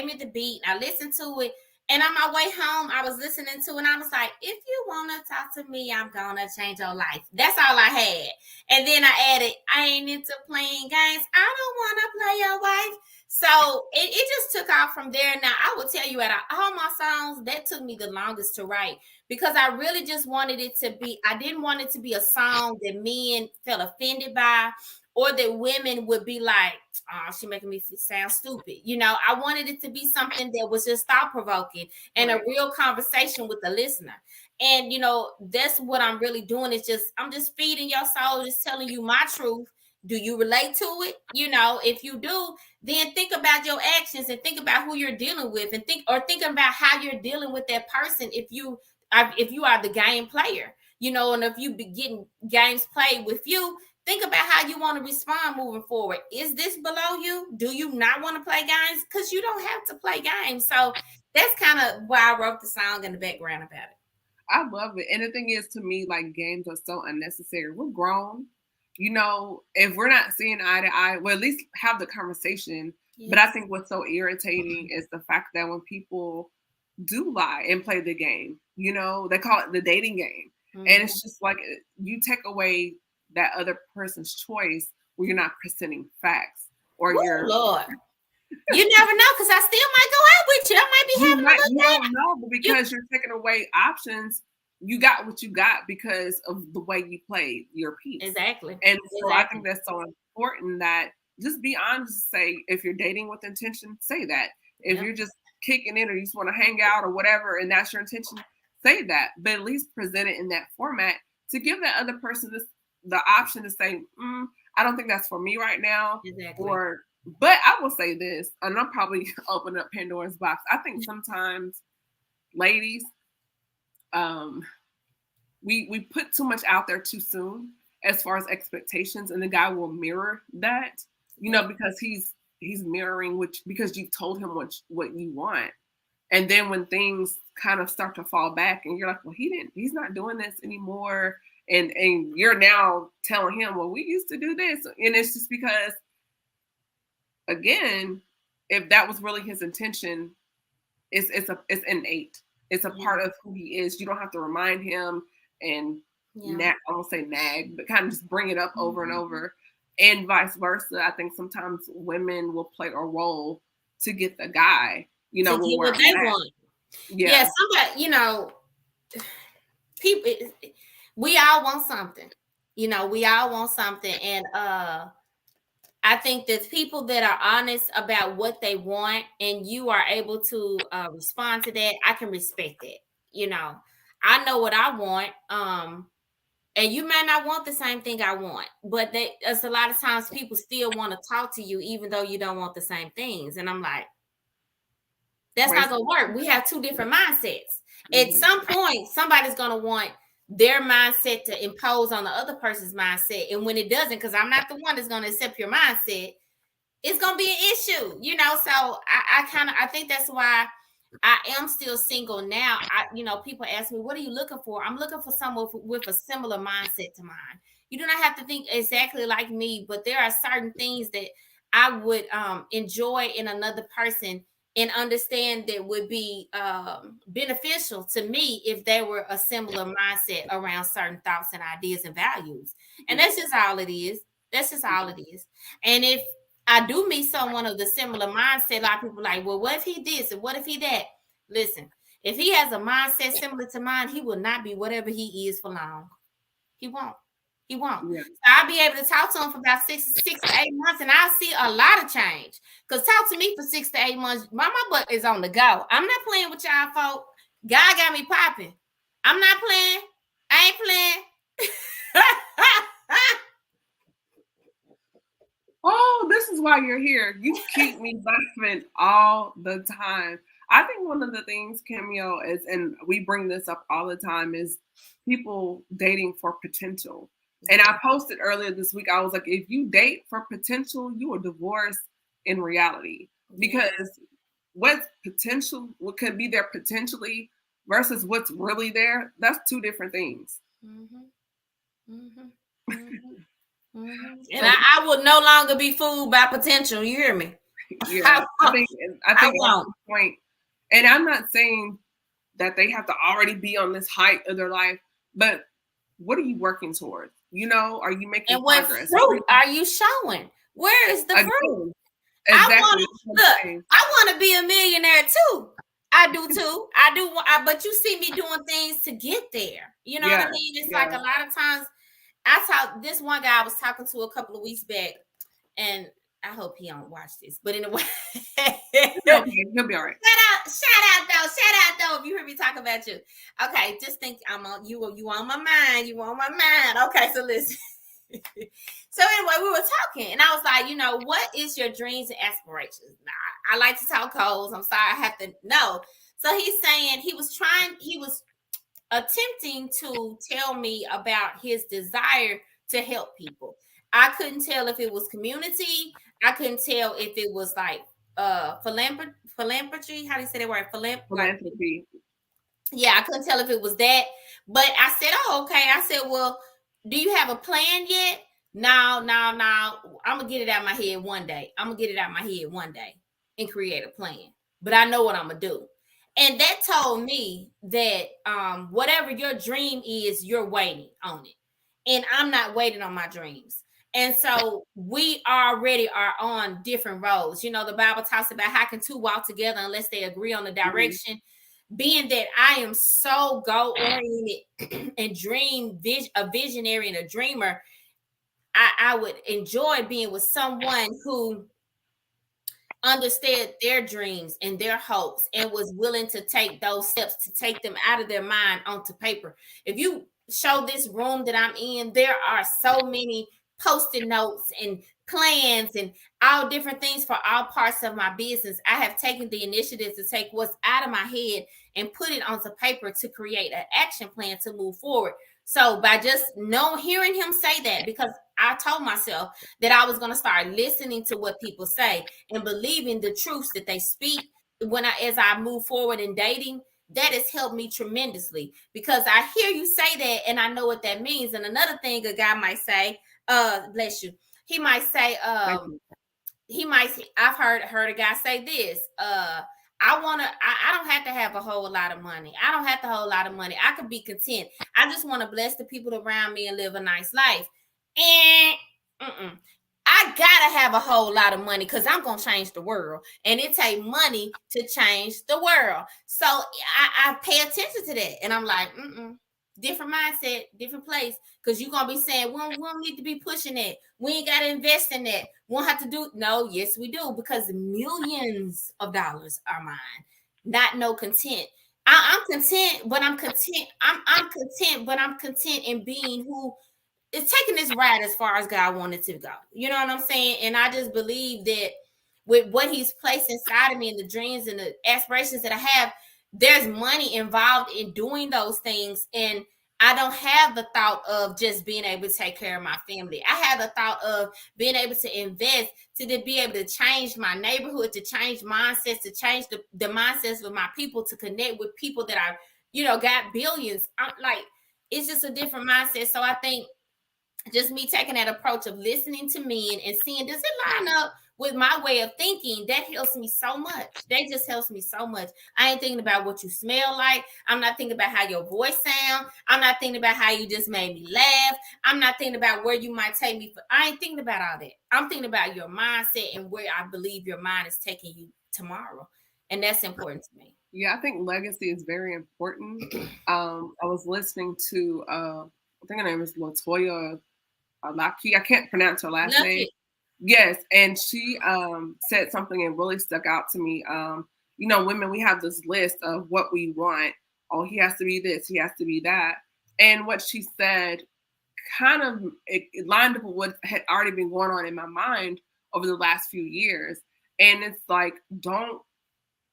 me the beat. I listened to it. And on my way home, I was listening to it, and I was like, if you want to talk to me, I'm going to change your life. That's all I had. And then I added, I ain't into playing games. I don't want to play your wife. So it just took off from there. Now, I will tell you, out of all my songs, that took me the longest to write, because I really just wanted it to be, I didn't want it to be a song that men felt offended by, or that women would be like, oh, she making me sound stupid. I wanted it to be something that was just thought-provoking and a real conversation with the listener. And, that's what I'm really doing, is I'm just feeding your soul, just telling you my truth. Do you relate to it? If you do, then think about your actions and think about who you're dealing with, and think about how you're dealing with that person. If you are the game player, and if you be getting games played with you, think about how you want to respond moving forward. Is this below you? Do you not want to play games? Because you don't have to play games. So that's kind of why I wrote the song in the background about it. I love it. And the thing is, to me, like, games are so unnecessary. We're grown. If we're not seeing eye to eye, well, at least have the conversation. Yes. But I think what's so irritating is the fact that when people do lie and play the game, they call it the dating game. Mm-hmm. And it's just like, you take away that other person's choice when you're not presenting facts, or you're Lord. You never know, because I still might go out with you. I might be having a good day. You don't know, but because you're taking away options, you got what you got because of the way you played your piece. Exactly. And so I think that's so important, that just be honest. Say, if you're dating with intention, say that. If you're just kicking in, or you just want to hang out or whatever, and that's your intention, say that. But at least present it in that format to give that other person the option to say, I don't think that's for me right now. Exactly. But I will say this, and I'm probably opening up Pandora's box. I think sometimes, ladies, we put too much out there too soon as far as expectations, and the guy will mirror that, because he's mirroring because you've told him what you want. And then when things kind of start to fall back, and you're like, well, he's not doing this anymore. And you're now telling him, well, we used to do this. And it's just because, again, if that was really his intention, it's innate. It's a part of who he is. You don't have to remind him and I won't say nag, but kind of just bring it up over and over. And vice versa. I think sometimes women will play a role to get the guy, to get what they want. Yeah, somebody, people, we all want something. We all want something. And I think that people that are honest about what they want and you are able to respond to that, I can respect it. You know, I know what I want. And you may not want the same thing I want, but there's a lot of times people still want to talk to you even though you don't want the same things. And I'm like, that's not gonna work. We have two different mindsets. At some point, somebody's gonna want their mindset to impose on the other person's mindset. And when it doesn't, because I'm not the one that's gonna accept your mindset, it's gonna be an issue, you know. So I think that's why I am still single now. People ask me, what are you looking for? I'm looking for someone with a similar mindset to mine. You do not have to think exactly like me, but there are certain things that I would enjoy in another person and understand that would be beneficial to me if they were a similar mindset around certain thoughts and ideas and values. And that's just all it is. That's just all it is. And if I do meet someone of the similar mindset, a lot of people are like, well, what if he this and what if he that? Listen, if he has a mindset similar to mine, he will not be whatever he is for long. He won't. He won't. Yeah. So I'll be able to talk to him for about 6 to 8 months, and I'll see a lot of change. Because talk to me for 6 to 8 months, my butt is on the go. I'm not playing with y'all folk. God got me popping. I'm not playing. I ain't playing. Oh, this is why you're here. You keep me laughing all the time. I think one of the things, Cameo, is, and we bring this up all the time, is people dating for potential. And I posted earlier this week, I was like, if you date for potential, you are divorced in reality. Because what's potential, what could be there potentially versus what's really there, that's two different things. Mm-hmm. Mm-hmm. Mm-hmm. Mm-hmm. And I will no longer be fooled by potential. You hear me? Yeah, I think at this point, and I'm not saying that they have to already be on this height of their life, but what are you working towards? You know, are you making progress? What fruit are you showing? Where is the fruit? Exactly. I want to be a millionaire too. I do too. But you see me doing things to get there. You know what I mean? It's like a lot of times this one guy I was talking to a couple of weeks back, and I hope he don't watch this. But anyway, he'll be all right. Shout out though. If you hear me talk about you, okay. Just think I'm on you. You on my mind. You on my mind. Okay, so listen. So anyway, we were talking, and I was like, what is your dreams and aspirations? Nah, I like to talk codes. I'm sorry, I have to know. So he's saying he was attempting to tell me about his desire to help people. I couldn't tell if it was community. I couldn't tell if it was like philanthropy. How do you say that word? Philanthropy. Yeah, I couldn't tell if it was that. But I said, oh, okay. I said, well, do you have a plan yet? No. I'm going to get it out of my head one day. And create a plan. But I know what I'm going to do. And that told me that whatever your dream is, you're waiting on it. And I'm not waiting on my dreams. And so we already are on different roads. The Bible talks about how can two walk together unless they agree on the direction. Mm-hmm. Being that I am so goal-oriented and a visionary and a dreamer, I would enjoy being with someone who understood their dreams and their hopes and was willing to take those steps to take them out of their mind onto paper. If you show this room that I'm in, there are so many Post-it notes and plans and all different things for all parts of my business. I have taken the initiative to take what's out of my head and put it onto paper to create an action plan to move forward. So by just hearing him say that, because I told myself that I was going to start listening to what people say and believing the truths that they speak as I move forward in dating, that has helped me tremendously, because I hear you say that and I know what that means. And another thing a guy might say, bless you. He might say, I've heard a guy say this, I don't have to have a whole lot of money. I could be content. I just want to bless the people around me and live a nice life. And I gotta have a whole lot of money because I'm gonna change the world, and it takes money to change the world. So I pay attention to that, and I'm like, different mindset, different place. Because you're gonna be saying, we don't need to be pushing that. We ain't gotta invest in that. We don't have to do no, yes, we do, because millions of dollars are mine. Not no content. I'm content, but I'm content. I'm content, but I'm content in being who is taking this ride as far as God wanted to go. You know what I'm saying? And I just believe that with what He's placed inside of me and the dreams and the aspirations that I have, there's money involved in doing those things. And I don't have the thought of just being able to take care of my family. I have the thought of being able to invest, to be able to change my neighborhood, to change mindsets, to change the mindsets of my people, to connect with people that are, got billions. I'm like, it's just a different mindset. So I think just me taking that approach of listening to men and seeing, does it line up with my way of thinking? That helps me so much. That just helps me so much. I ain't thinking about what you smell like. I'm not thinking about how your voice sound. I'm not thinking about how you just made me laugh. I'm not thinking about where you might take me. I ain't thinking about all that. I'm thinking about your mindset and where I believe your mind is taking you tomorrow. And that's important to me. Yeah, I think legacy is very important. I was listening to, I think her name is Latoya Laki. I can't pronounce her last name. Yes, and she said something that really stuck out to me. Women, we have this list of what we want. Oh, he has to be this, he has to be that. And what she said kind of it lined up with what had already been going on in my mind over the last few years. And it's like,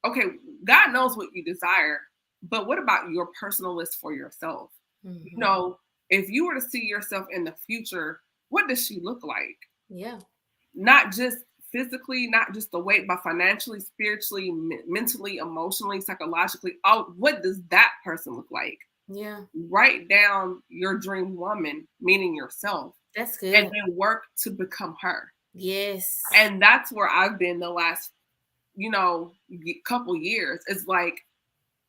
okay, God knows what you desire, but what about your personal list for yourself? Mm-hmm. If you were to see yourself in the future, what does she look like? Yeah. Not just physically, not just the weight, but financially, spiritually, mentally, emotionally, psychologically. Oh, what does that person look like? Yeah. Write down your dream woman, meaning yourself. That's good. And then work to become her. Yes. And that's where I've been the last, couple years. It's like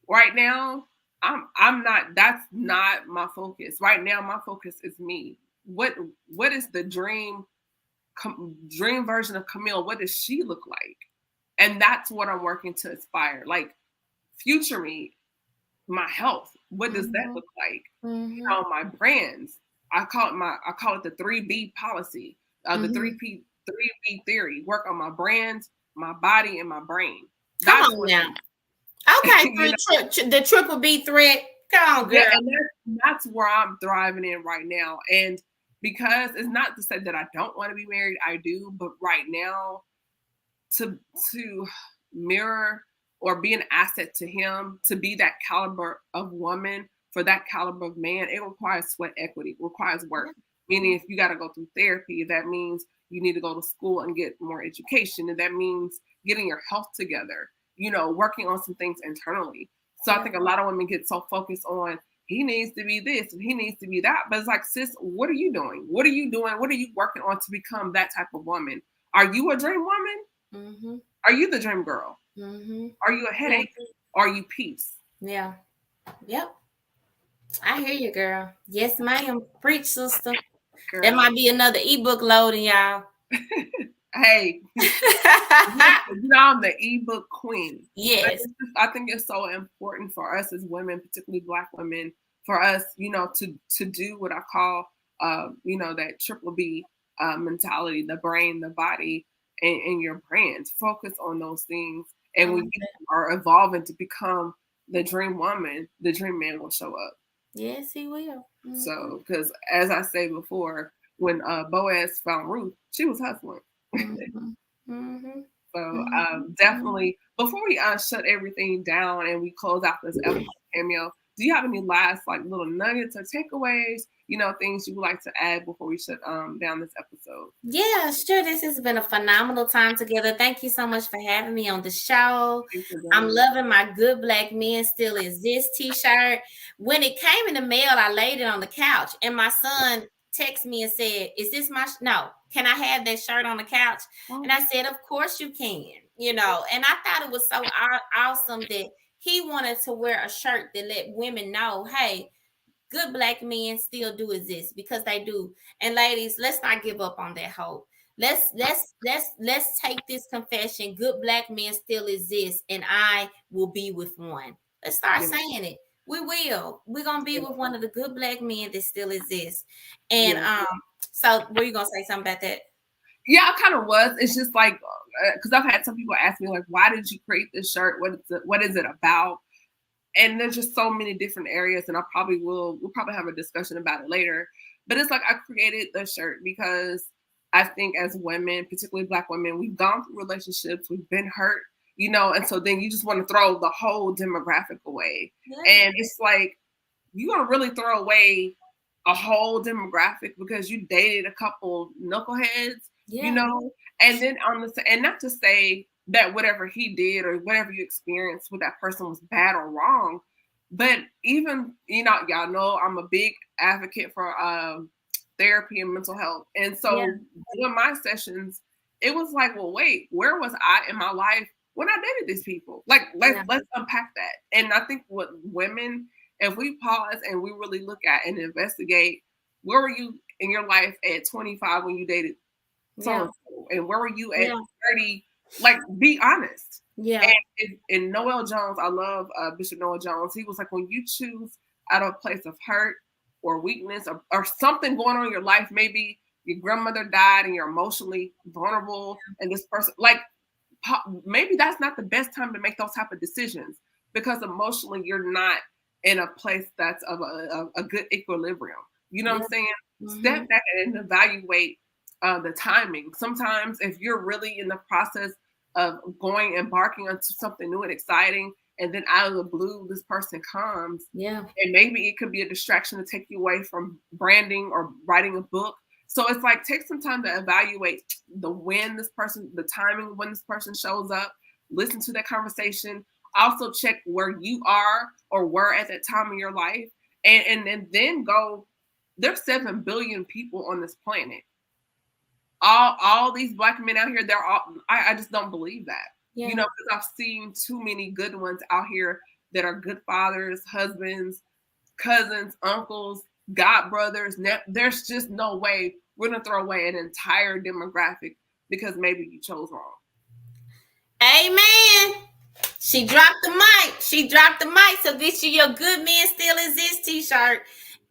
right now, I'm not, that's not my focus. Right now, my focus is me. What is the dream version of Camille? What does she look like? And that's what I'm working to aspire. Like future me, my health. What does that look like? Mm-hmm. My brands. I call it the 3B policy. The 3B theory. Work on my brands, my body, and my brain. Come on now. Okay, the triple B threat. Come on, girl. Yeah, and that's where I'm thriving in right now. And because it's not to say that I don't want to be married, I do. But right now, to mirror or be an asset to him, to be that caliber of woman for that caliber of man, it requires sweat equity, it requires work. Meaning if you got to go through therapy, that means you need to go to school and get more education. And that means getting your health together, working on some things internally. So I think a lot of women get so focused on, he needs to be this and he needs to be that. But it's like, sis, what are you doing? What are you doing? What are you working on to become that type of woman? Are you a dream woman? Mm-hmm. Are you the dream girl? Mm-hmm. Are you a headache? Are you peace? Yeah. Yep. I hear you, girl. Yes, ma'am. Preach, sister. Girl. That might be another ebook loading, y'all. Hey, I'm the ebook queen. Yes. I think it's so important for us as women, particularly Black women, for us, to do what I call, that triple B mentality, the brain, the body, and your brands. Focus on those things. And when you are evolving to become the dream woman, the dream man will show up. Yes, he will. Mm-hmm. So, because as I said before, when Boaz found Ruth, she was hustling. Mm-hmm. Mm-hmm. So definitely, before we shut everything down and we close out this episode, Cameo, do you have any last little nuggets or takeaways, things you would like to add before we shut down this episode? Yeah, sure. This has been a phenomenal time together. Thank you so much for having me on the show. I'm loving my Good Black Men Still Exist t-shirt. When it came in the mail, I laid it on the couch and my son texted me and said, is this no, can I have that shirt on the couch? And I said, of course you can, and I thought it was so awesome that he wanted to wear a shirt that let women know, hey, good Black men still do exist, because they do. And ladies, let's not give up on that hope. Let's take this confession. Good Black men still exist, and I will be with one. Let's start saying it. We will. We're gonna be with one of the good Black men that still exists. And Yeah. so were you gonna say something about that? Yeah, I kind of was. It's just like, because I've had some people ask me like, why did you create this shirt? What is it about? And there's just so many different areas, and we'll probably have a discussion about it later. But it's like I created the shirt because I think as women, particularly Black women, we've gone through relationships, we've been hurt, and so then you just want to throw the whole demographic away. Yeah. And it's like, you're gonna really throw away a whole demographic because you dated a couple knuckleheads, Yeah. and then and not to say that whatever he did or whatever you experienced with that person was bad or wrong, but even y'all know I'm a big advocate for therapy and mental health, and so doing my sessions, it was like, well, wait, where was I in my life when I dated these people? Like, let's unpack that. And I think what women, if we pause and we really look at and investigate, where were you in your life at 25 when you dated so and where were you at 30? Like, be honest. Yeah. And Noel Jones, I love Bishop Noel Jones. He was like, when you choose out of a place of hurt or weakness or something going on in your life, maybe your grandmother died and you're emotionally vulnerable, and this person, like, maybe that's not the best time to make those type of decisions because emotionally you're not in a place that's of a good equilibrium. You know what I'm saying? Mm-hmm. Step back and evaluate the timing. Sometimes if you're really in the process of embarking onto something new and exciting, and then out of the blue, this person comes, and maybe it could be a distraction to take you away from branding or writing a book. So it's like, take some time to evaluate the timing when this person shows up, listen to that conversation, also check where you are or were at that time in your life, and then go, there's 7 billion people on this planet. All these Black men out here, I just don't believe that. Because I've seen too many good ones out here that are good fathers, husbands, cousins, uncles, god brothers. There's just no way we're gonna throw away an entire demographic because maybe you chose wrong. Amen. She dropped the mic. So get you your Good Men Still Exist t-shirt.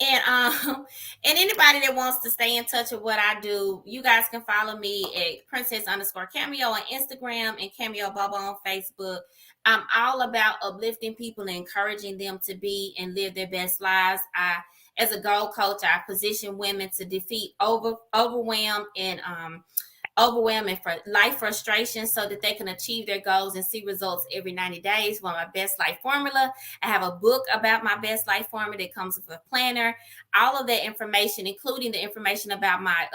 And anybody that wants to stay in touch with what I do, you guys can follow me at Princess_Cameo on Instagram and Cameo BoBo on Facebook. I'm all about uplifting people and encouraging them to be and live their best lives. As a goal coach, I position women to defeat overwhelm and for life frustration so that they can achieve their goals and see results every 90 days for my best life formula. I have a book about my best life formula that comes with a planner. All of that information, including the information about my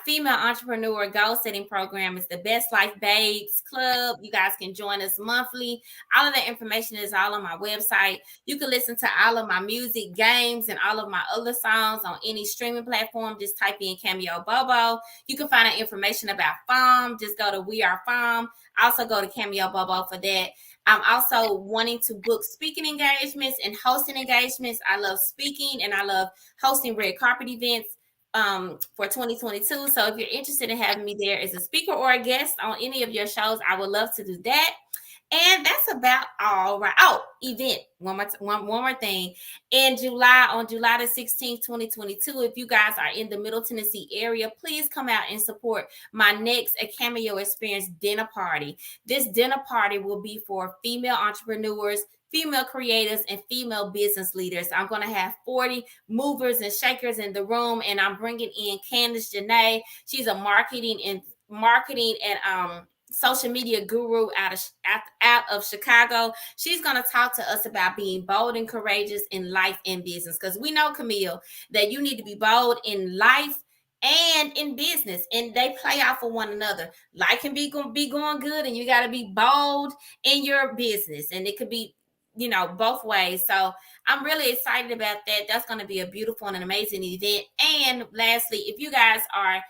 female entrepreneur goal setting program, is the Best Life Babes Club. You guys can join us monthly. All of that information is all on my website. You can listen to all of my music, games, and all of my other songs on any streaming platform. Just type in Cameo BoBo. You can find out information about FOM. Just go to We Are FOM. Also go to Cameo BoBo for that. I'm also wanting to book speaking engagements and hosting engagements. I love speaking and I love hosting red carpet events for 2022. So if you're interested in having me there as a speaker or a guest on any of your shows, I would love to do that. And that's about all right. Oh, event. One more thing. On July the 16th, 2022, if you guys are in the Middle Tennessee area, please come out and support my next Cameo Experience dinner party. This dinner party will be for female entrepreneurs, female creators, and female business leaders. I'm going to have 40 movers and shakers in the room, and I'm bringing in Candace Janae. She's a marketing and social media guru out of Chicago. She's going to talk to us about being bold and courageous in life and business, because we know, Camille, that you need to be bold in life and in business, and they play off of one another. Life can be going good, and you got to be bold in your business, and it could be both ways. So I'm really excited about that. That's going to be a beautiful and an amazing event. And lastly, if you guys are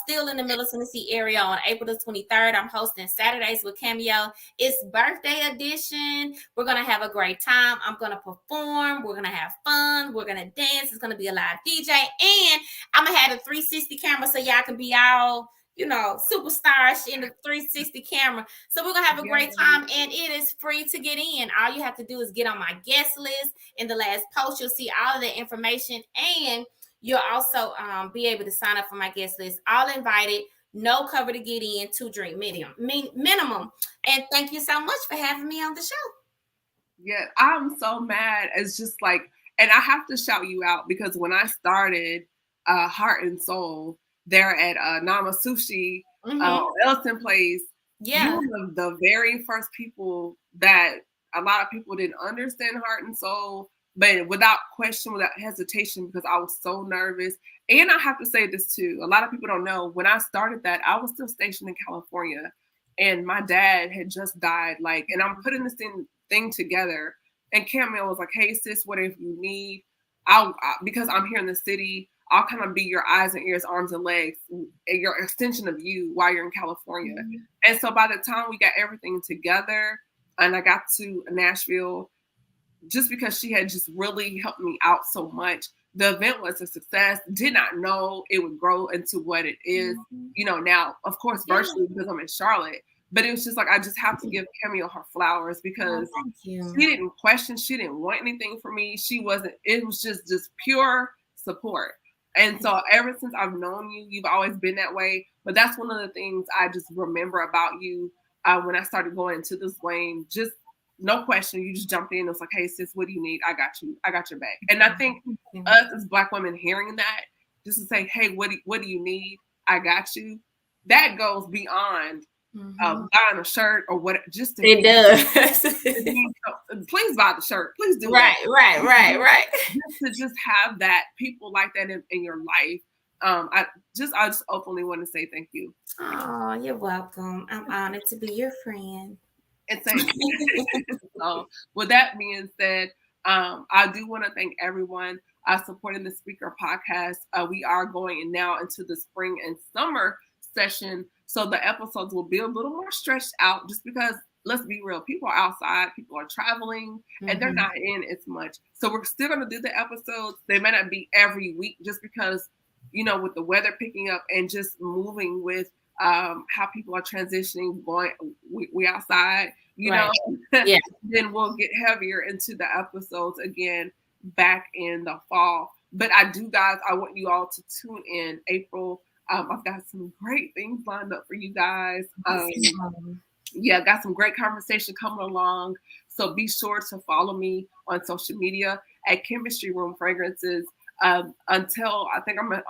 still in the Middle Tennessee area, on April the 23rd, I'm hosting Saturdays with Cameo. It's birthday edition. We're going to have a great time. I'm going to perform. We're going to have fun. We're going to dance. It's going to be a live DJ. And I'm going to have a 360 camera so y'all can be all superstars in the 360 camera. So we're gonna have a great time, and it is free to get in. All you have to do is get on my guest list. In the last post, you'll see all of the information, and you'll also be able to sign up for my guest list. All invited, no cover to get in, 2 drink minimum. And thank you so much for having me on the show. Yeah, I'm so mad. It's just like, and I have to shout you out because when I started Heart and Soul there at Nama Sushi, Ellison Place, you were the very first people that a lot of people didn't understand Heart and Soul, but without question, without hesitation, because I was so nervous. And I have to say this too, a lot of people don't know, when I started that, I was still stationed in California, and my dad had just died. Like, and I'm putting this thing together, and Cameo was like, "Hey sis, whatever you need, because I'm here in the city, I'll kind of be your eyes and ears, arms and legs, your extension of you while you're in California." And so by the time we got everything together and I got to Nashville, just because she had just really helped me out so much, the event was a success. Did not know it would grow into what it is, now, of course, virtually because I'm in Charlotte. But it was just like, I just have to give Cameo her flowers because she didn't question. She didn't want anything from me. It was just pure support. And so ever since I've known you, you've always been that way. But that's one of the things I just remember about you when I started going into this lane. Just no question. You just jumped in. It was like, "Hey sis, what do you need? I got you. I got your back." And I think us as Black women hearing that, just to say, "Hey, what do you need? I got you." That goes beyond buying a shirt or what. Just to it does. Please buy the shirt. Please do. Right. Just to have that, people like that in your life. I just openly want to say thank you. Oh, you're welcome. I'm honored to be your friend. And thank you. So, with that being said, I do want to thank everyone supporting the Speaker Podcast. We are going now into the spring and summer session, so the episodes will be a little more stretched out just because, let's be real, people are outside, people are traveling, and they're not in as much. So we're still going to do the episodes. They may not be every week just because, with the weather picking up and just moving with how people are transitioning, we outside, know, then we'll get heavier into the episodes again back in the fall. But I want you all to tune in April. I've got some great things lined up for you guys. Got some great conversation coming along. So be sure to follow me on social media at Chemistry Room Fragrances. Until I think I may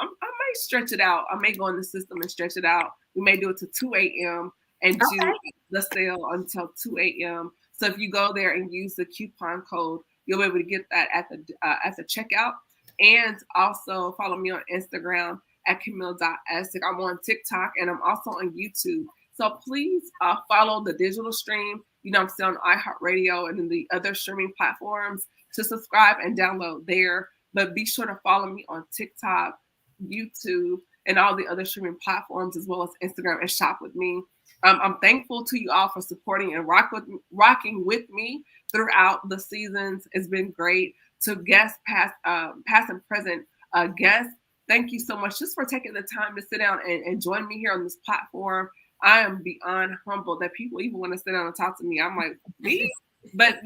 stretch it out. I may go in the system and stretch it out. We may do it to 2 a.m. and do the sale until 2 a.m. So if you go there and use the coupon code, you'll be able to get that at the checkout. And also follow me on Instagram at Camille.Essick. I'm on TikTok and I'm also on YouTube. So please follow the digital stream. I'm still on iHeartRadio and then the other streaming platforms to subscribe and download there. But be sure to follow me on TikTok, YouTube, and all the other streaming platforms, as well as Instagram, and shop with me. I'm thankful to you all for supporting and rocking with me throughout the seasons. It's been great. To guests, past and present guests, thank you so much just for taking the time to sit down and join me here on this platform. I am beyond humbled that people even want to sit down and talk to me. I'm like, me? But,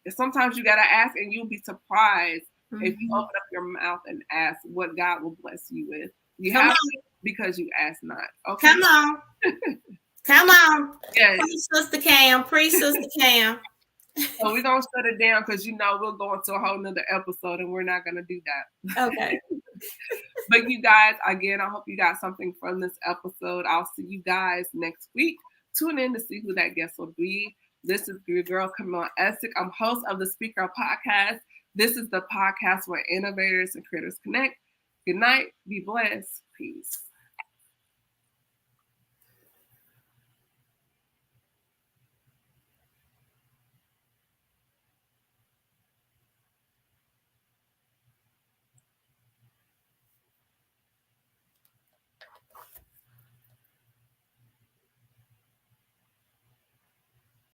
sometimes you got to ask, and you'll be surprised if you open up your mouth and ask what God will bless you with. You have to because you ask not. Okay. Come on. Come on. Yes. Sister Cam. Sister Cam. So we're going to shut it down because, we'll go into a whole nother episode and we're not going to do that. Okay. But you guys, again, I hope you got something from this episode. I'll see you guys next week. Tune in to see who that guest will be. This is your girl, Camille Essick. I'm host of the Speaker Podcast. This is the podcast where innovators and creators connect. Good night. Be blessed. Peace.